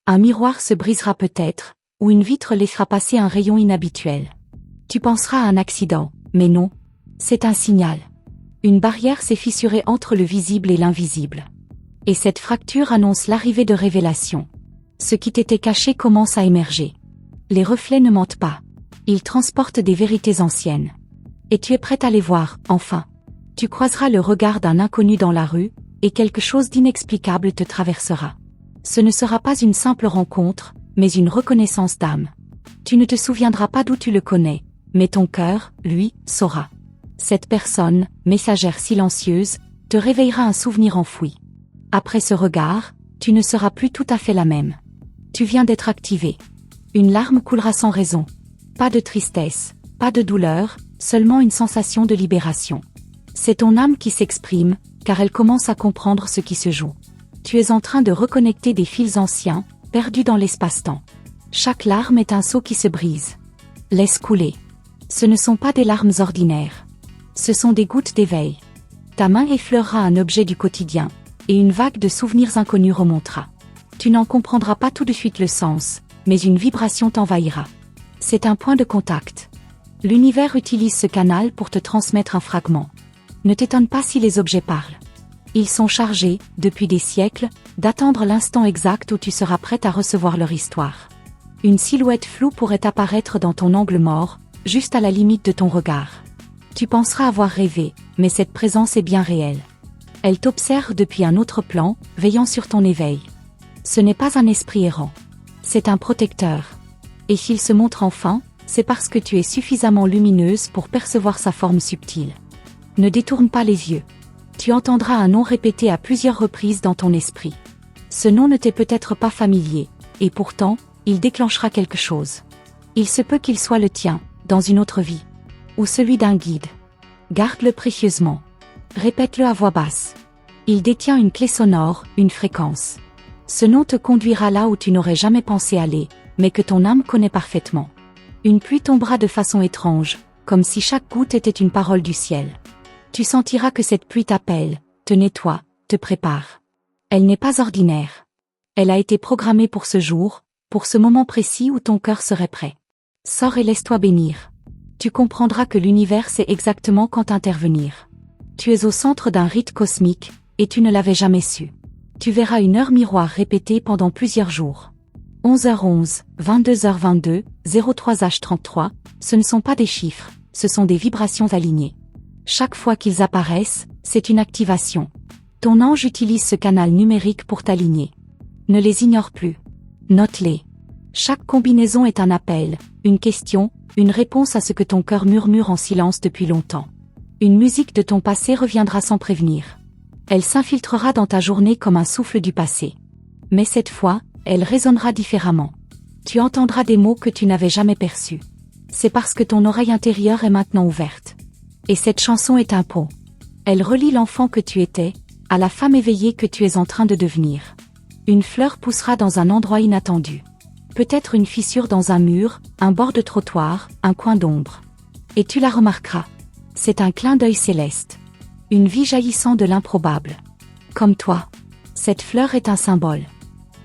Un miroir se brisera peut-être, ou une vitre laissera passer un rayon inhabituel. Tu penseras à un accident, mais non. C'est un signal. Une barrière s'est fissurée entre le visible et l'invisible. Et cette fracture annonce l'arrivée de révélations. Ce qui t'était caché commence à émerger. Les reflets ne mentent pas. Ils transportent des vérités anciennes. Et tu es prête à les voir, enfin. Tu croiseras le regard d'un inconnu dans la rue, et quelque chose d'inexplicable te traversera. Ce ne sera pas une simple rencontre, mais une reconnaissance d'âme. Tu ne te souviendras pas d'où tu le connais, mais ton cœur, lui, saura. Cette personne, messagère silencieuse, te réveillera un souvenir enfoui. Après ce regard, tu ne seras plus tout à fait la même. Tu viens d'être activé. Une larme coulera sans raison. Pas de tristesse, pas de douleur, seulement une sensation de libération. C'est ton âme qui s'exprime, car elle commence à comprendre ce qui se joue. Tu es en train de reconnecter des fils anciens, perdus dans l'espace-temps. Chaque larme est un seau qui se brise. Laisse couler. Ce ne sont pas des larmes ordinaires. Ce sont des gouttes d'éveil. Ta main effleurera un objet du quotidien, et une vague de souvenirs inconnus remontera. Tu n'en comprendras pas tout de suite le sens, mais une vibration t'envahira. C'est un point de contact. L'univers utilise ce canal pour te transmettre un fragment. Ne t'étonne pas si les objets parlent. Ils sont chargés, depuis des siècles, d'attendre l'instant exact où tu seras prête à recevoir leur histoire. Une silhouette floue pourrait apparaître dans ton angle mort, juste à la limite de ton regard. Tu penseras avoir rêvé, mais cette présence est bien réelle. Elle t'observe depuis un autre plan, veillant sur ton éveil. Ce n'est pas un esprit errant. C'est un protecteur. Et s'il se montre enfin, c'est parce que tu es suffisamment lumineuse pour percevoir sa forme subtile. Ne détourne pas les yeux. Tu entendras un nom répété à plusieurs reprises dans ton esprit. Ce nom ne t'est peut-être pas familier, et pourtant, il déclenchera quelque chose. Il se peut qu'il soit le tien, dans une autre vie. Ou celui d'un guide. Garde-le précieusement. Répète-le à voix basse. Il détient une clé sonore, une fréquence. Ce nom te conduira là où tu n'aurais jamais pensé aller, mais que ton âme connaît parfaitement. Une pluie tombera de façon étrange, comme si chaque goutte était une parole du ciel. Tu sentiras que cette pluie t'appelle, te nettoie, te prépare. Elle n'est pas ordinaire. Elle a été programmée pour ce jour, pour ce moment précis où ton cœur serait prêt. Sors et laisse-toi bénir. Tu comprendras que l'univers sait exactement quand intervenir. Tu es au centre d'un rite cosmique, et tu ne l'avais jamais su. Tu verras une heure miroir répétée pendant plusieurs jours. 11h11, 22h22, 03h33, ce ne sont pas des chiffres, ce sont des vibrations alignées. Chaque fois qu'ils apparaissent, c'est une activation. Ton ange utilise ce canal numérique pour t'aligner. Ne les ignore plus. Note-les. Chaque combinaison est un appel, une question, une réponse à ce que ton cœur murmure en silence depuis longtemps. Une musique de ton passé reviendra sans prévenir. Elle s'infiltrera dans ta journée comme un souffle du passé. Mais cette fois, elle résonnera différemment. Tu entendras des mots que tu n'avais jamais perçus. C'est parce que ton oreille intérieure est maintenant ouverte. Et cette chanson est un pont. Elle relie l'enfant que tu étais, à la femme éveillée que tu es en train de devenir. Une fleur poussera dans un endroit inattendu. Peut-être une fissure dans un mur, un bord de trottoir, un coin d'ombre. Et tu la remarqueras. C'est un clin d'œil céleste. Une vie jaillissant de l'improbable. Comme toi. Cette fleur est un symbole.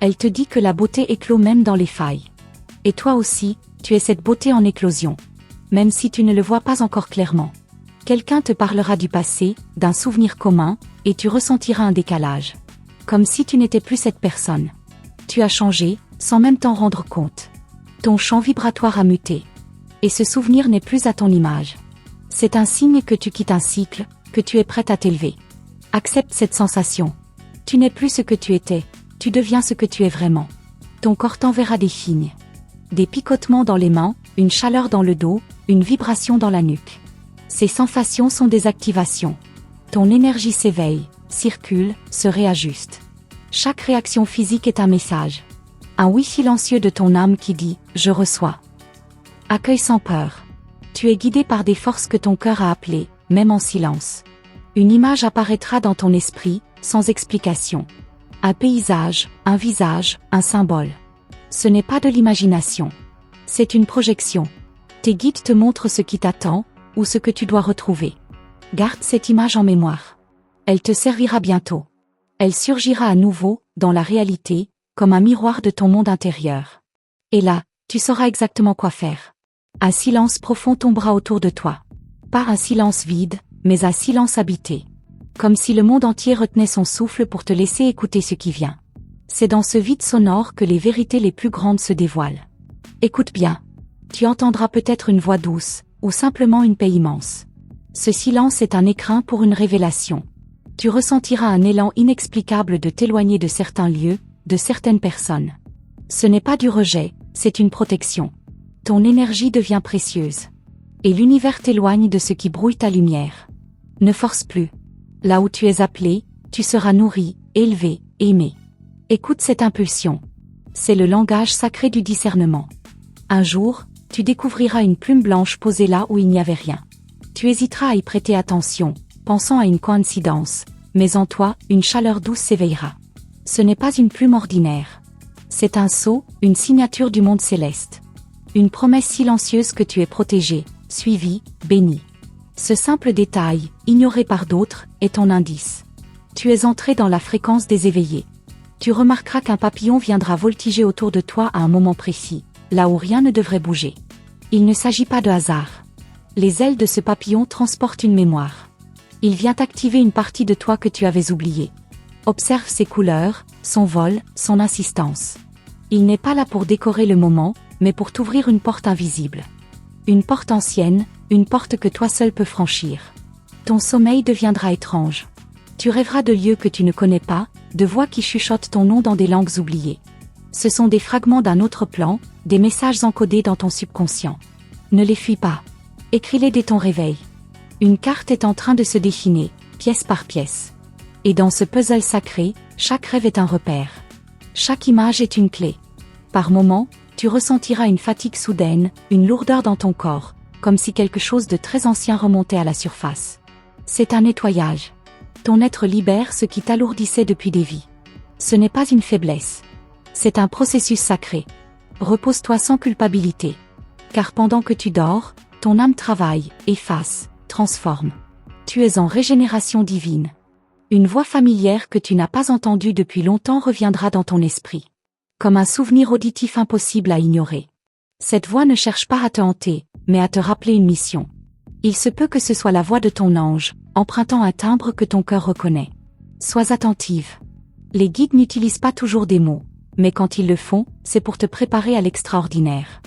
Elle te dit que la beauté éclot même dans les failles. Et toi aussi, tu es cette beauté en éclosion. Même si tu ne le vois pas encore clairement. Quelqu'un te parlera du passé, d'un souvenir commun, et tu ressentiras un décalage. Comme si tu n'étais plus cette personne. Tu as changé, sans même t'en rendre compte. Ton champ vibratoire a muté. Et ce souvenir n'est plus à ton image. C'est un signe que tu quittes un cycle, que tu es prête à t'élever. Accepte cette sensation. Tu n'es plus ce que tu étais, tu deviens ce que tu es vraiment. Ton corps t'enverra des signes. Des picotements dans les mains, une chaleur dans le dos, une vibration dans la nuque. Ces sensations sont des activations. Ton énergie s'éveille, circule, se réajuste. Chaque réaction physique est un message. Un oui silencieux de ton âme qui dit « Je reçois ». Accueille sans peur. Tu es guidé par des forces que ton cœur a appelées, même en silence. Une image apparaîtra dans ton esprit, sans explication. Un paysage, un visage, un symbole. Ce n'est pas de l'imagination. C'est une projection. Tes guides te montrent ce qui t'attend, ou ce que tu dois retrouver. Garde cette image en mémoire. Elle te servira bientôt. Elle surgira à nouveau, dans la réalité, comme un miroir de ton monde intérieur. Et là, tu sauras exactement quoi faire. Un silence profond tombera autour de toi. Pas un silence vide, mais un silence habité. Comme si le monde entier retenait son souffle pour te laisser écouter ce qui vient. C'est dans ce vide sonore que les vérités les plus grandes se dévoilent. Écoute bien. Tu entendras peut-être une voix douce, ou simplement une paix immense. Ce silence est un écrin pour une révélation. Tu ressentiras un élan inexplicable de t'éloigner de certains lieux, de certaines personnes. Ce n'est pas du rejet, c'est une protection. Ton énergie devient précieuse. Et l'univers t'éloigne de ce qui brouille ta lumière. Ne force plus. Là où tu es appelé, tu seras nourri, élevé, aimé. Écoute cette impulsion. C'est le langage sacré du discernement. Un jour, tu découvriras une plume blanche posée là où il n'y avait rien. Tu hésiteras à y prêter attention, pensant à une coïncidence, mais en toi, une chaleur douce s'éveillera. Ce n'est pas une plume ordinaire. C'est un sceau, une signature du monde céleste. Une promesse silencieuse que tu es protégé, suivi, béni. Ce simple détail, ignoré par d'autres, est ton indice. Tu es entré dans la fréquence des éveillés. Tu remarqueras qu'un papillon viendra voltiger autour de toi à un moment précis, là où rien ne devrait bouger. Il ne s'agit pas de hasard. Les ailes de ce papillon transportent une mémoire. Il vient activer une partie de toi que tu avais oubliée. Observe ses couleurs, son vol, son insistance. Il n'est pas là pour décorer le moment, mais pour t'ouvrir une porte invisible. Une porte ancienne, une porte que toi seul peux franchir. Ton sommeil deviendra étrange. Tu rêveras de lieux que tu ne connais pas, de voix qui chuchotent ton nom dans des langues oubliées. Ce sont des fragments d'un autre plan, des messages encodés dans ton subconscient. Ne les fuis pas. Écris-les dès ton réveil. Une carte est en train de se dessiner, pièce par pièce. Et dans ce puzzle sacré, chaque rêve est un repère. Chaque image est une clé. Par moments, tu ressentiras une fatigue soudaine, une lourdeur dans ton corps, comme si quelque chose de très ancien remontait à la surface. C'est un nettoyage. Ton être libère ce qui t'alourdissait depuis des vies. Ce n'est pas une faiblesse. C'est un processus sacré. Repose-toi sans culpabilité. Car pendant que tu dors, ton âme travaille, efface, transforme. Tu es en régénération divine. Une voix familière que tu n'as pas entendue depuis longtemps reviendra dans ton esprit. Comme un souvenir auditif impossible à ignorer. Cette voix ne cherche pas à te hanter, mais à te rappeler une mission. Il se peut que ce soit la voix de ton ange, empruntant un timbre que ton cœur reconnaît. Sois attentive. Les guides n'utilisent pas toujours des mots, mais quand ils le font, c'est pour te préparer à l'extraordinaire.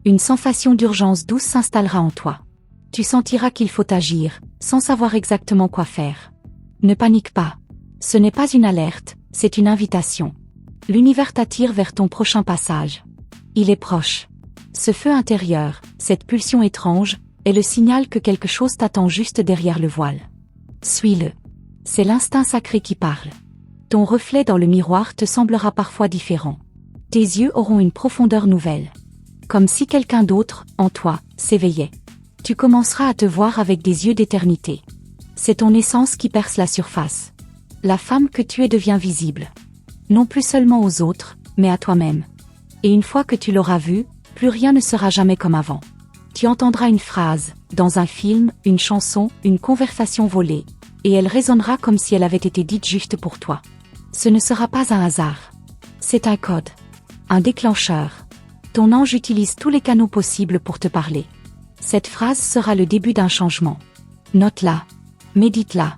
Une sensation d'urgence douce s'installera en toi. Tu sentiras qu'il faut agir, sans savoir exactement quoi faire. Ne panique pas. Ce n'est pas une alerte, c'est une invitation. L'univers t'attire vers ton prochain passage. Il est proche. Ce feu intérieur, cette pulsion étrange, est le signal que quelque chose t'attend juste derrière le voile. Suis-le. C'est l'instinct sacré qui parle. Ton reflet dans le miroir te semblera parfois différent. Tes yeux auront une profondeur nouvelle. Comme si quelqu'un d'autre, en toi, s'éveillait. Tu commenceras à te voir avec des yeux d'éternité. C'est ton essence qui perce la surface. La femme que tu es devient visible. Non plus seulement aux autres, mais à toi-même. Et une fois que tu l'auras vue, plus rien ne sera jamais comme avant. Tu entendras une phrase, dans un film, une chanson, une conversation volée, et elle résonnera comme si elle avait été dite juste pour toi. Ce ne sera pas un hasard. C'est un code. Un déclencheur. Ton ange utilise tous les canaux possibles pour te parler. Cette phrase sera le début d'un changement. Note-la. Médite-la.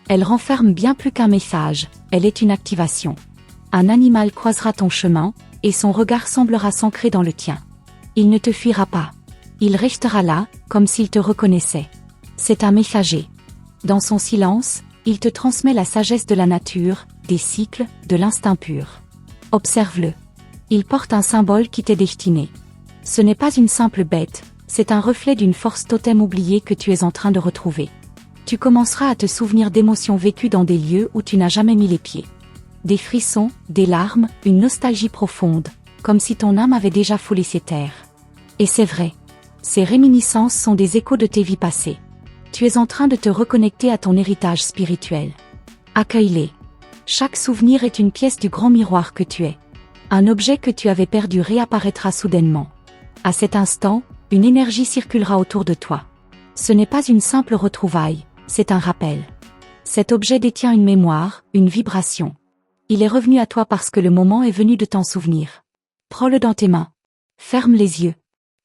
Elle renferme bien plus qu'un message, elle est une activation. Un animal croisera ton chemin, et son regard semblera s'ancrer dans le tien. Il ne te fuira pas. Il restera là, comme s'il te reconnaissait. C'est un messager. Dans son silence, il te transmet la sagesse de la nature, des cycles, de l'instinct pur. Observe-le. Il porte un symbole qui t'est destiné. Ce n'est pas une simple bête, c'est un reflet d'une force totem oubliée que tu es en train de retrouver. Tu commenceras à te souvenir d'émotions vécues dans des lieux où tu n'as jamais mis les pieds. Des frissons, des larmes, une nostalgie profonde, comme si ton âme avait déjà foulé ces terres. Et c'est vrai. Ces réminiscences sont des échos de tes vies passées. Tu es en train de te reconnecter à ton héritage spirituel. Accueille-les. Chaque souvenir est une pièce du grand miroir que tu es. Un objet que tu avais perdu réapparaîtra soudainement. À cet instant, une énergie circulera autour de toi. Ce n'est pas une simple retrouvaille, c'est un rappel. Cet objet détient une mémoire, une vibration. Il est revenu à toi parce que le moment est venu de t'en souvenir. Prends-le dans tes mains. Ferme les yeux.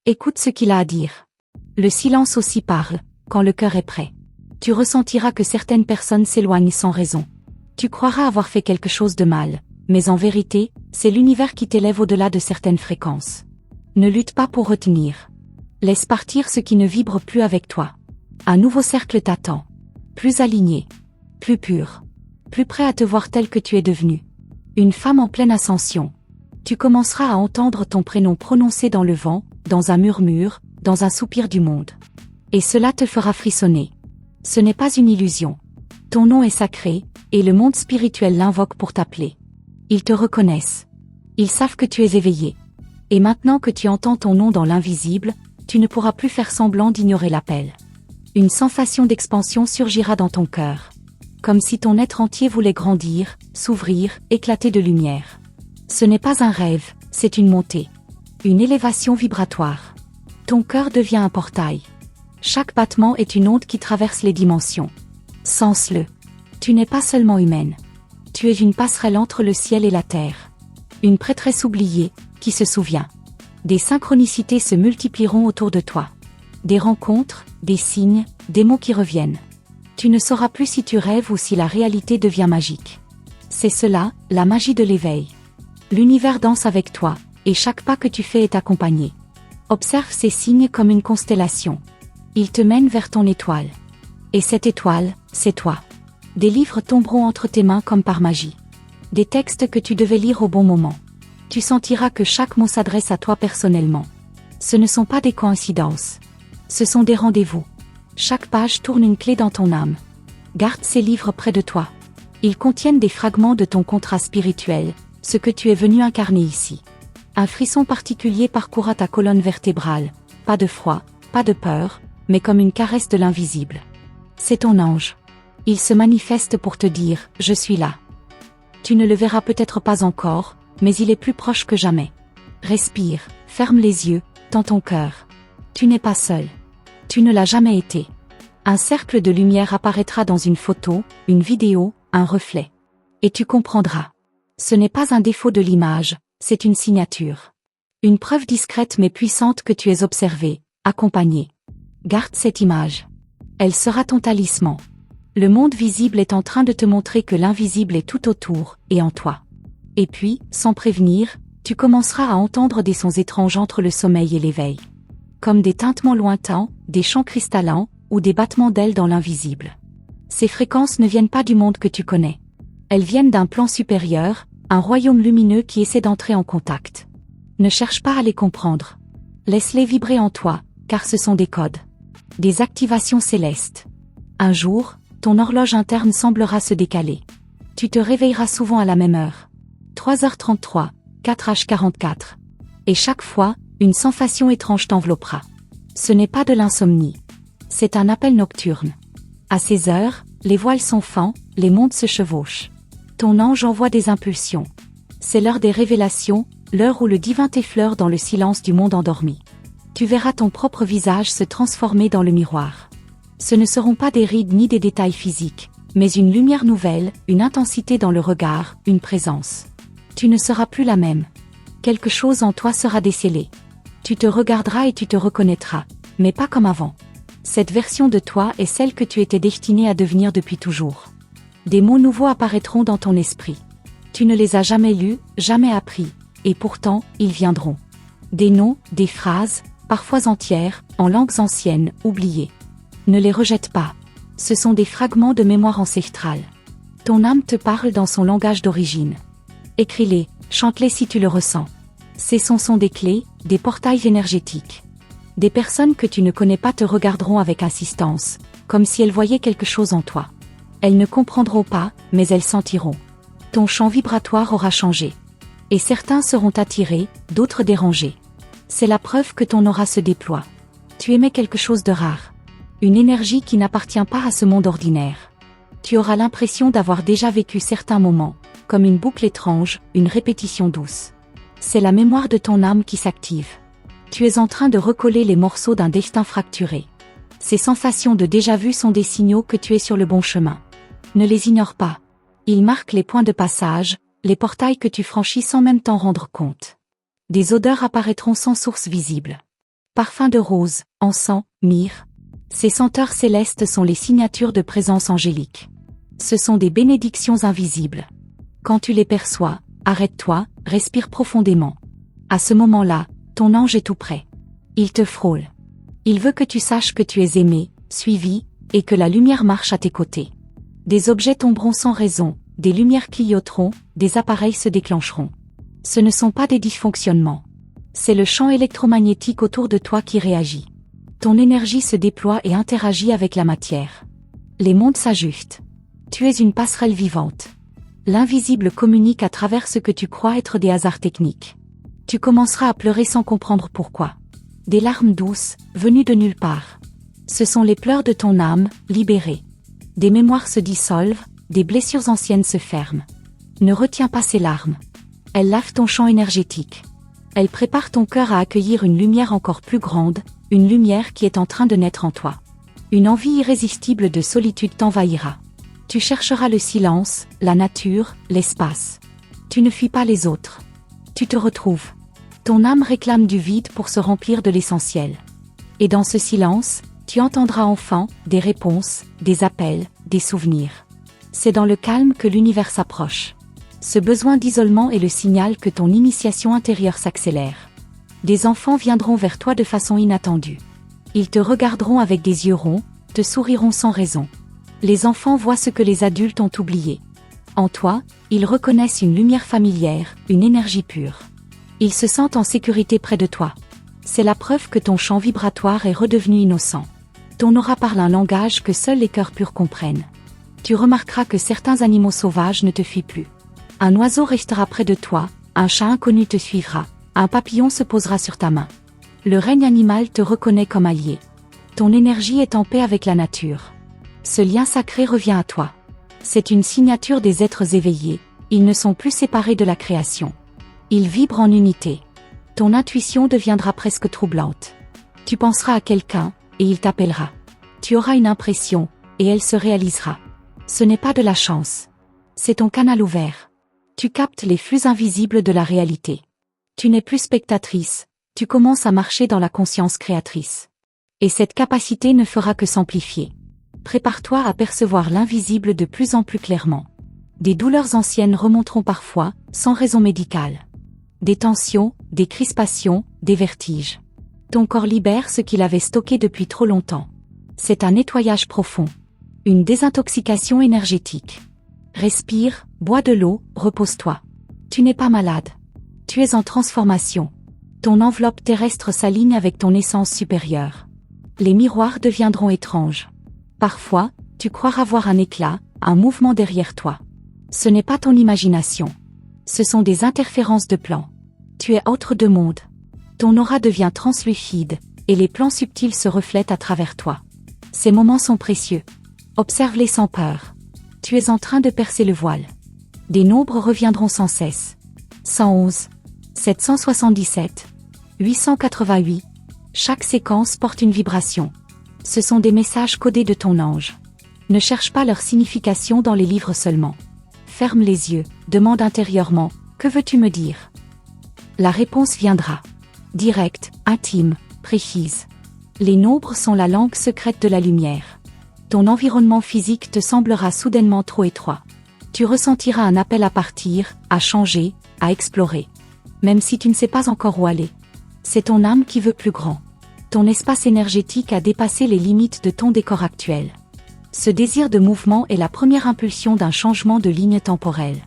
Écoute ce qu'il a à dire. Le silence aussi parle, quand le cœur est prêt. Tu ressentiras que certaines personnes s'éloignent sans raison. Tu croiras avoir fait quelque chose de mal, mais en vérité, c'est l'univers qui t'élève au-delà de certaines fréquences. Ne lutte pas pour retenir. Laisse partir ce qui ne vibre plus avec toi. Un nouveau cercle t'attend. Plus aligné. Plus pur. Plus prêt à te voir tel que tu es devenu. Une femme en pleine ascension. Tu commenceras à entendre ton prénom prononcé dans le vent, dans un murmure, dans un soupir du monde. Et cela te fera frissonner. Ce n'est pas une illusion. Ton nom est sacré, et le monde spirituel l'invoque pour t'appeler. Ils te reconnaissent. Ils savent que tu es éveillé. Et maintenant que tu entends ton nom dans l'invisible, tu ne pourras plus faire semblant d'ignorer l'appel. Une sensation d'expansion surgira dans ton cœur. Comme si ton être entier voulait grandir, s'ouvrir, éclater de lumière. Ce n'est pas un rêve, c'est une montée. Une élévation vibratoire. Ton cœur devient un portail. Chaque battement est une onde qui traverse les dimensions. Sens-le. Tu n'es pas seulement humaine. Tu es une passerelle entre le ciel et la terre. Une prêtresse oubliée, qui se souvient. Des synchronicités se multiplieront autour de toi. Des rencontres, des signes, des mots qui reviennent. Tu ne sauras plus si tu rêves ou si la réalité devient magique. C'est cela, la magie de l'éveil. L'univers danse avec toi, et chaque pas que tu fais est accompagné. Observe ces signes comme une constellation. Ils te mènent vers ton étoile. Et cette étoile, c'est toi. Des livres tomberont entre tes mains comme par magie. Des textes que tu devais lire au bon moment. Tu sentiras que chaque mot s'adresse à toi personnellement. Ce ne sont pas des coïncidences. Ce sont des rendez-vous. Chaque page tourne une clé dans ton âme. Garde ces livres près de toi. Ils contiennent des fragments de ton contrat spirituel, ce que tu es venu incarner ici. Un frisson particulier parcourra ta colonne vertébrale. Pas de froid, pas de peur, mais comme une caresse de l'invisible. C'est ton ange. Il se manifeste pour te dire « Je suis là ». Tu ne le verras peut-être pas encore, mais il est plus proche que jamais. Respire, ferme les yeux, tends ton cœur. Tu n'es pas seul. Tu ne l'as jamais été. Un cercle de lumière apparaîtra dans une photo, une vidéo, un reflet. Et tu comprendras. Ce n'est pas un défaut de l'image, c'est une signature. Une preuve discrète mais puissante que tu es observé, accompagné. Garde cette image. Elle sera ton talisman. Le monde visible est en train de te montrer que l'invisible est tout autour, et en toi. Et puis, sans prévenir, tu commenceras à entendre des sons étranges entre le sommeil et l'éveil. Comme des tintements lointains, des chants cristallins, ou des battements d'ailes dans l'invisible. Ces fréquences ne viennent pas du monde que tu connais. Elles viennent d'un plan supérieur, un royaume lumineux qui essaie d'entrer en contact. Ne cherche pas à les comprendre. Laisse-les vibrer en toi, car ce sont des codes. Des activations célestes. Un jour, ton horloge interne semblera se décaler. Tu te réveilleras souvent à la même heure. 3h33, 4h44. Et chaque fois, une sensation étrange t'enveloppera. Ce n'est pas de l'insomnie. C'est un appel nocturne. À ces heures, les voiles sont fends, les mondes se chevauchent. Ton ange envoie des impulsions. C'est l'heure des révélations, l'heure où le divin t'effleure dans le silence du monde endormi. Tu verras ton propre visage se transformer dans le miroir. Ce ne seront pas des rides ni des détails physiques, mais une lumière nouvelle, une intensité dans le regard, une présence. Tu ne seras plus la même. Quelque chose en toi sera décelé. Tu te regarderas et tu te reconnaîtras, mais pas comme avant. Cette version de toi est celle que tu étais destinée à devenir depuis toujours. Des mots nouveaux apparaîtront dans ton esprit. Tu ne les as jamais lus, jamais appris, et pourtant, ils viendront. Des noms, des phrases, parfois entières, en langues anciennes, oubliées. Ne les rejette pas. Ce sont des fragments de mémoire ancestrale. Ton âme te parle dans son langage d'origine. Écris-les, chante-les si tu le ressens. Ces sons sont des clés, des portails énergétiques. Des personnes que tu ne connais pas te regarderont avec insistance, comme si elles voyaient quelque chose en toi. Elles ne comprendront pas, mais elles sentiront. Ton champ vibratoire aura changé. Et certains seront attirés, d'autres dérangés. C'est la preuve que ton aura se déploie. Tu émets quelque chose de rare. Une énergie qui n'appartient pas à ce monde ordinaire. Tu auras l'impression d'avoir déjà vécu certains moments, comme une boucle étrange, une répétition douce. C'est la mémoire de ton âme qui s'active. Tu es en train de recoller les morceaux d'un destin fracturé. Ces sensations de déjà-vu sont des signaux que tu es sur le bon chemin. Ne les ignore pas. Ils marquent les points de passage, les portails que tu franchis sans même t'en rendre compte. Des odeurs apparaîtront sans source visible. Parfums de rose, encens, myrrhe. Ces senteurs célestes sont les signatures de présence angélique. Ce sont des bénédictions invisibles. Quand tu les perçois, arrête-toi, respire profondément. À ce moment-là, ton ange est tout près. Il te frôle. Il veut que tu saches que tu es aimé, suivi, et que la lumière marche à tes côtés. Des objets tomberont sans raison, des lumières clignoteront, des appareils se déclencheront. Ce ne sont pas des dysfonctionnements. C'est le champ électromagnétique autour de toi qui réagit. Ton énergie se déploie et interagit avec la matière. Les mondes s'ajustent. Tu es une passerelle vivante. L'invisible communique à travers ce que tu crois être des hasards techniques. Tu commenceras à pleurer sans comprendre pourquoi. Des larmes douces, venues de nulle part. Ce sont les pleurs de ton âme, libérée. Des mémoires se dissolvent, des blessures anciennes se ferment. Ne retiens pas ces larmes. Elles lavent ton champ énergétique. Elles préparent ton cœur à accueillir une lumière encore plus grande, une lumière qui est en train de naître en toi. Une envie irrésistible de solitude t'envahira. Tu chercheras le silence, la nature, l'espace. Tu ne fuis pas les autres. Tu te retrouves. Ton âme réclame du vide pour se remplir de l'essentiel. Et dans ce silence, tu entendras enfin des réponses, des appels, des souvenirs. C'est dans le calme que l'univers s'approche. Ce besoin d'isolement est le signal que ton initiation intérieure s'accélère. Des enfants viendront vers toi de façon inattendue. Ils te regarderont avec des yeux ronds, te souriront sans raison. Les enfants voient ce que les adultes ont oublié. En toi, ils reconnaissent une lumière familière, une énergie pure. Ils se sentent en sécurité près de toi. C'est la preuve que ton champ vibratoire est redevenu innocent. Ton aura parle un langage que seuls les cœurs purs comprennent. Tu remarqueras que certains animaux sauvages ne te fuient plus. Un oiseau restera près de toi, un chat inconnu te suivra, un papillon se posera sur ta main. Le règne animal te reconnaît comme allié. Ton énergie est en paix avec la nature. Ce lien sacré revient à toi. C'est une signature des êtres éveillés, ils ne sont plus séparés de la création. Ils vibrent en unité. Ton intuition deviendra presque troublante. Tu penseras à quelqu'un, et il t'appellera. Tu auras une impression, et elle se réalisera. Ce n'est pas de la chance. C'est ton canal ouvert. Tu captes les flux invisibles de la réalité. Tu n'es plus spectatrice, tu commences à marcher dans la conscience créatrice. Et cette capacité ne fera que s'amplifier. Prépare-toi à percevoir l'invisible de plus en plus clairement. Des douleurs anciennes remonteront parfois, sans raison médicale. Des tensions, des crispations, des vertiges. Ton corps libère ce qu'il avait stocké depuis trop longtemps. C'est un nettoyage profond. Une désintoxication énergétique. Respire, bois de l'eau, repose-toi. Tu n'es pas malade. Tu es en transformation. Ton enveloppe terrestre s'aligne avec ton essence supérieure. Les miroirs deviendront étranges. Parfois, tu croiras voir un éclat, un mouvement derrière toi. Ce n'est pas ton imagination. Ce sont des interférences de plans. Tu es autre de monde. Ton aura devient translucide, et les plans subtils se reflètent à travers toi. Ces moments sont précieux. Observe-les sans peur. Tu es en train de percer le voile. Des nombres reviendront sans cesse. 111, 777, 888. Chaque séquence porte une vibration. Ce sont des messages codés de ton ange. Ne cherche pas leur signification dans les livres seulement. Ferme les yeux, demande intérieurement, que veux-tu me dire? La réponse viendra. Directe, intime, précise. Les nombres sont la langue secrète de la lumière. Ton environnement physique te semblera soudainement trop étroit. Tu ressentiras un appel à partir, à changer, à explorer. Même si tu ne sais pas encore où aller. C'est ton âme qui veut plus grand. Ton espace énergétique a dépassé les limites de ton décor actuel. Ce désir de mouvement est la première impulsion d'un changement de ligne temporelle.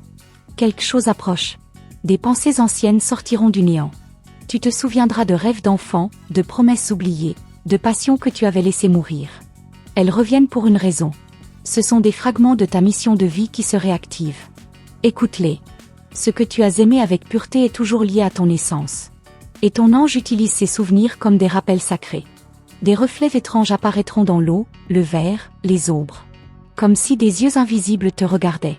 Quelque chose approche. Des pensées anciennes sortiront du néant. Tu te souviendras de rêves d'enfant, de promesses oubliées, de passions que tu avais laissées mourir. Elles reviennent pour une raison. Ce sont des fragments de ta mission de vie qui se réactivent. Écoute-les. Ce que tu as aimé avec pureté est toujours lié à ton essence. Et ton ange utilise ces souvenirs comme des rappels sacrés. Des reflets étranges apparaîtront dans l'eau, le verre, les ombres. Comme si des yeux invisibles te regardaient.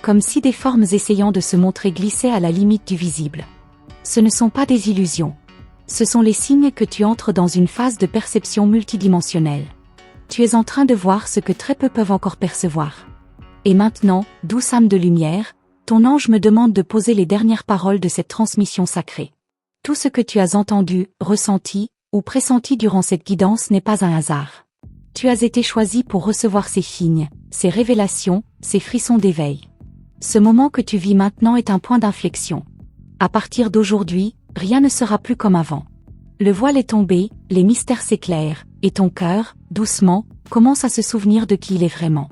Comme si des formes essayant de se montrer glissaient à la limite du visible. Ce ne sont pas des illusions. Ce sont les signes que tu entres dans une phase de perception multidimensionnelle. Tu es en train de voir ce que très peu peuvent encore percevoir. Et maintenant, douce âme de lumière, ton ange me demande de poser les dernières paroles de cette transmission sacrée. Tout ce que tu as entendu, ressenti, ou pressenti durant cette guidance n'est pas un hasard. Tu as été choisi pour recevoir ces signes, ces révélations, ces frissons d'éveil. Ce moment que tu vis maintenant est un point d'inflexion. À partir d'aujourd'hui, rien ne sera plus comme avant. Le voile est tombé, les mystères s'éclairent, et ton cœur, doucement, commence à se souvenir de qui il est vraiment.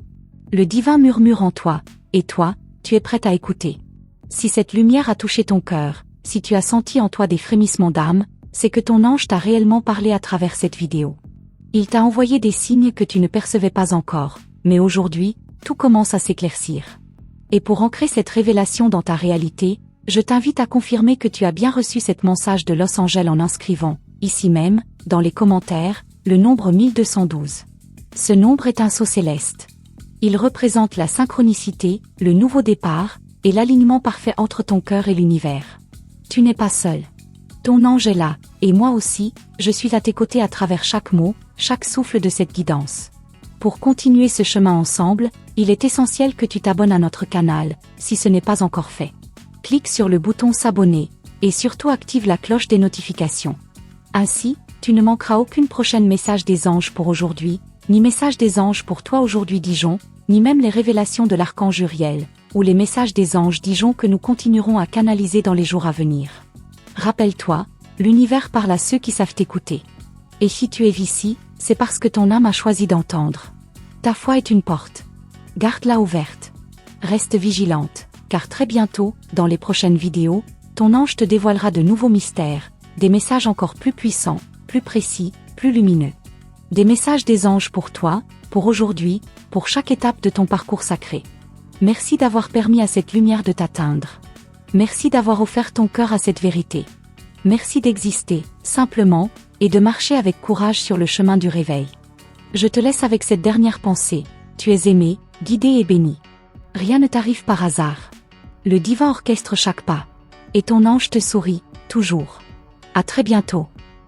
Le divin murmure en toi, et toi, tu es prête à écouter. Si cette lumière a touché ton cœur, si tu as senti en toi des frémissements d'âme, c'est que ton ange t'a réellement parlé à travers cette vidéo. Il t'a envoyé des signes que tu ne percevais pas encore, mais aujourd'hui, tout commence à s'éclaircir. Et pour ancrer cette révélation dans ta réalité, je t'invite à confirmer que tu as bien reçu cette message de Los Angeles en inscrivant, ici même, dans les commentaires, le nombre 1212. Ce nombre est un sceau céleste. Il représente la synchronicité, le nouveau départ, et l'alignement parfait entre ton cœur et l'univers. Tu n'es pas seul. Ton ange est là, et moi aussi, je suis à tes côtés à travers chaque mot, chaque souffle de cette guidance. Pour continuer ce chemin ensemble, il est essentiel que tu t'abonnes à notre canal, si ce n'est pas encore fait. Clique sur le bouton s'abonner, et surtout active la cloche des notifications. Ainsi, tu ne manqueras aucune prochaine message des anges pour aujourd'hui, ni message des anges pour toi aujourd'hui Dijon, ni même les révélations de l'archange Uriel, ou les messages des anges Dijon que nous continuerons à canaliser dans les jours à venir. Rappelle-toi, l'univers parle à ceux qui savent écouter. Et si tu es ici, c'est parce que ton âme a choisi d'entendre. Ta foi est une porte. Garde-la ouverte. Reste vigilante, car très bientôt, dans les prochaines vidéos, ton ange te dévoilera de nouveaux mystères, des messages encore plus puissants, plus précis, plus lumineux. Des messages des anges pour toi, pour aujourd'hui, pour chaque étape de ton parcours sacré. Merci d'avoir permis à cette lumière de t'atteindre. Merci d'avoir offert ton cœur à cette vérité. Merci d'exister, simplement, et de marcher avec courage sur le chemin du réveil. Je te laisse avec cette dernière pensée. Tu es aimé, guidé et béni. Rien ne t'arrive par hasard. Le divin orchestre chaque pas. Et ton ange te sourit, toujours. À très bientôt.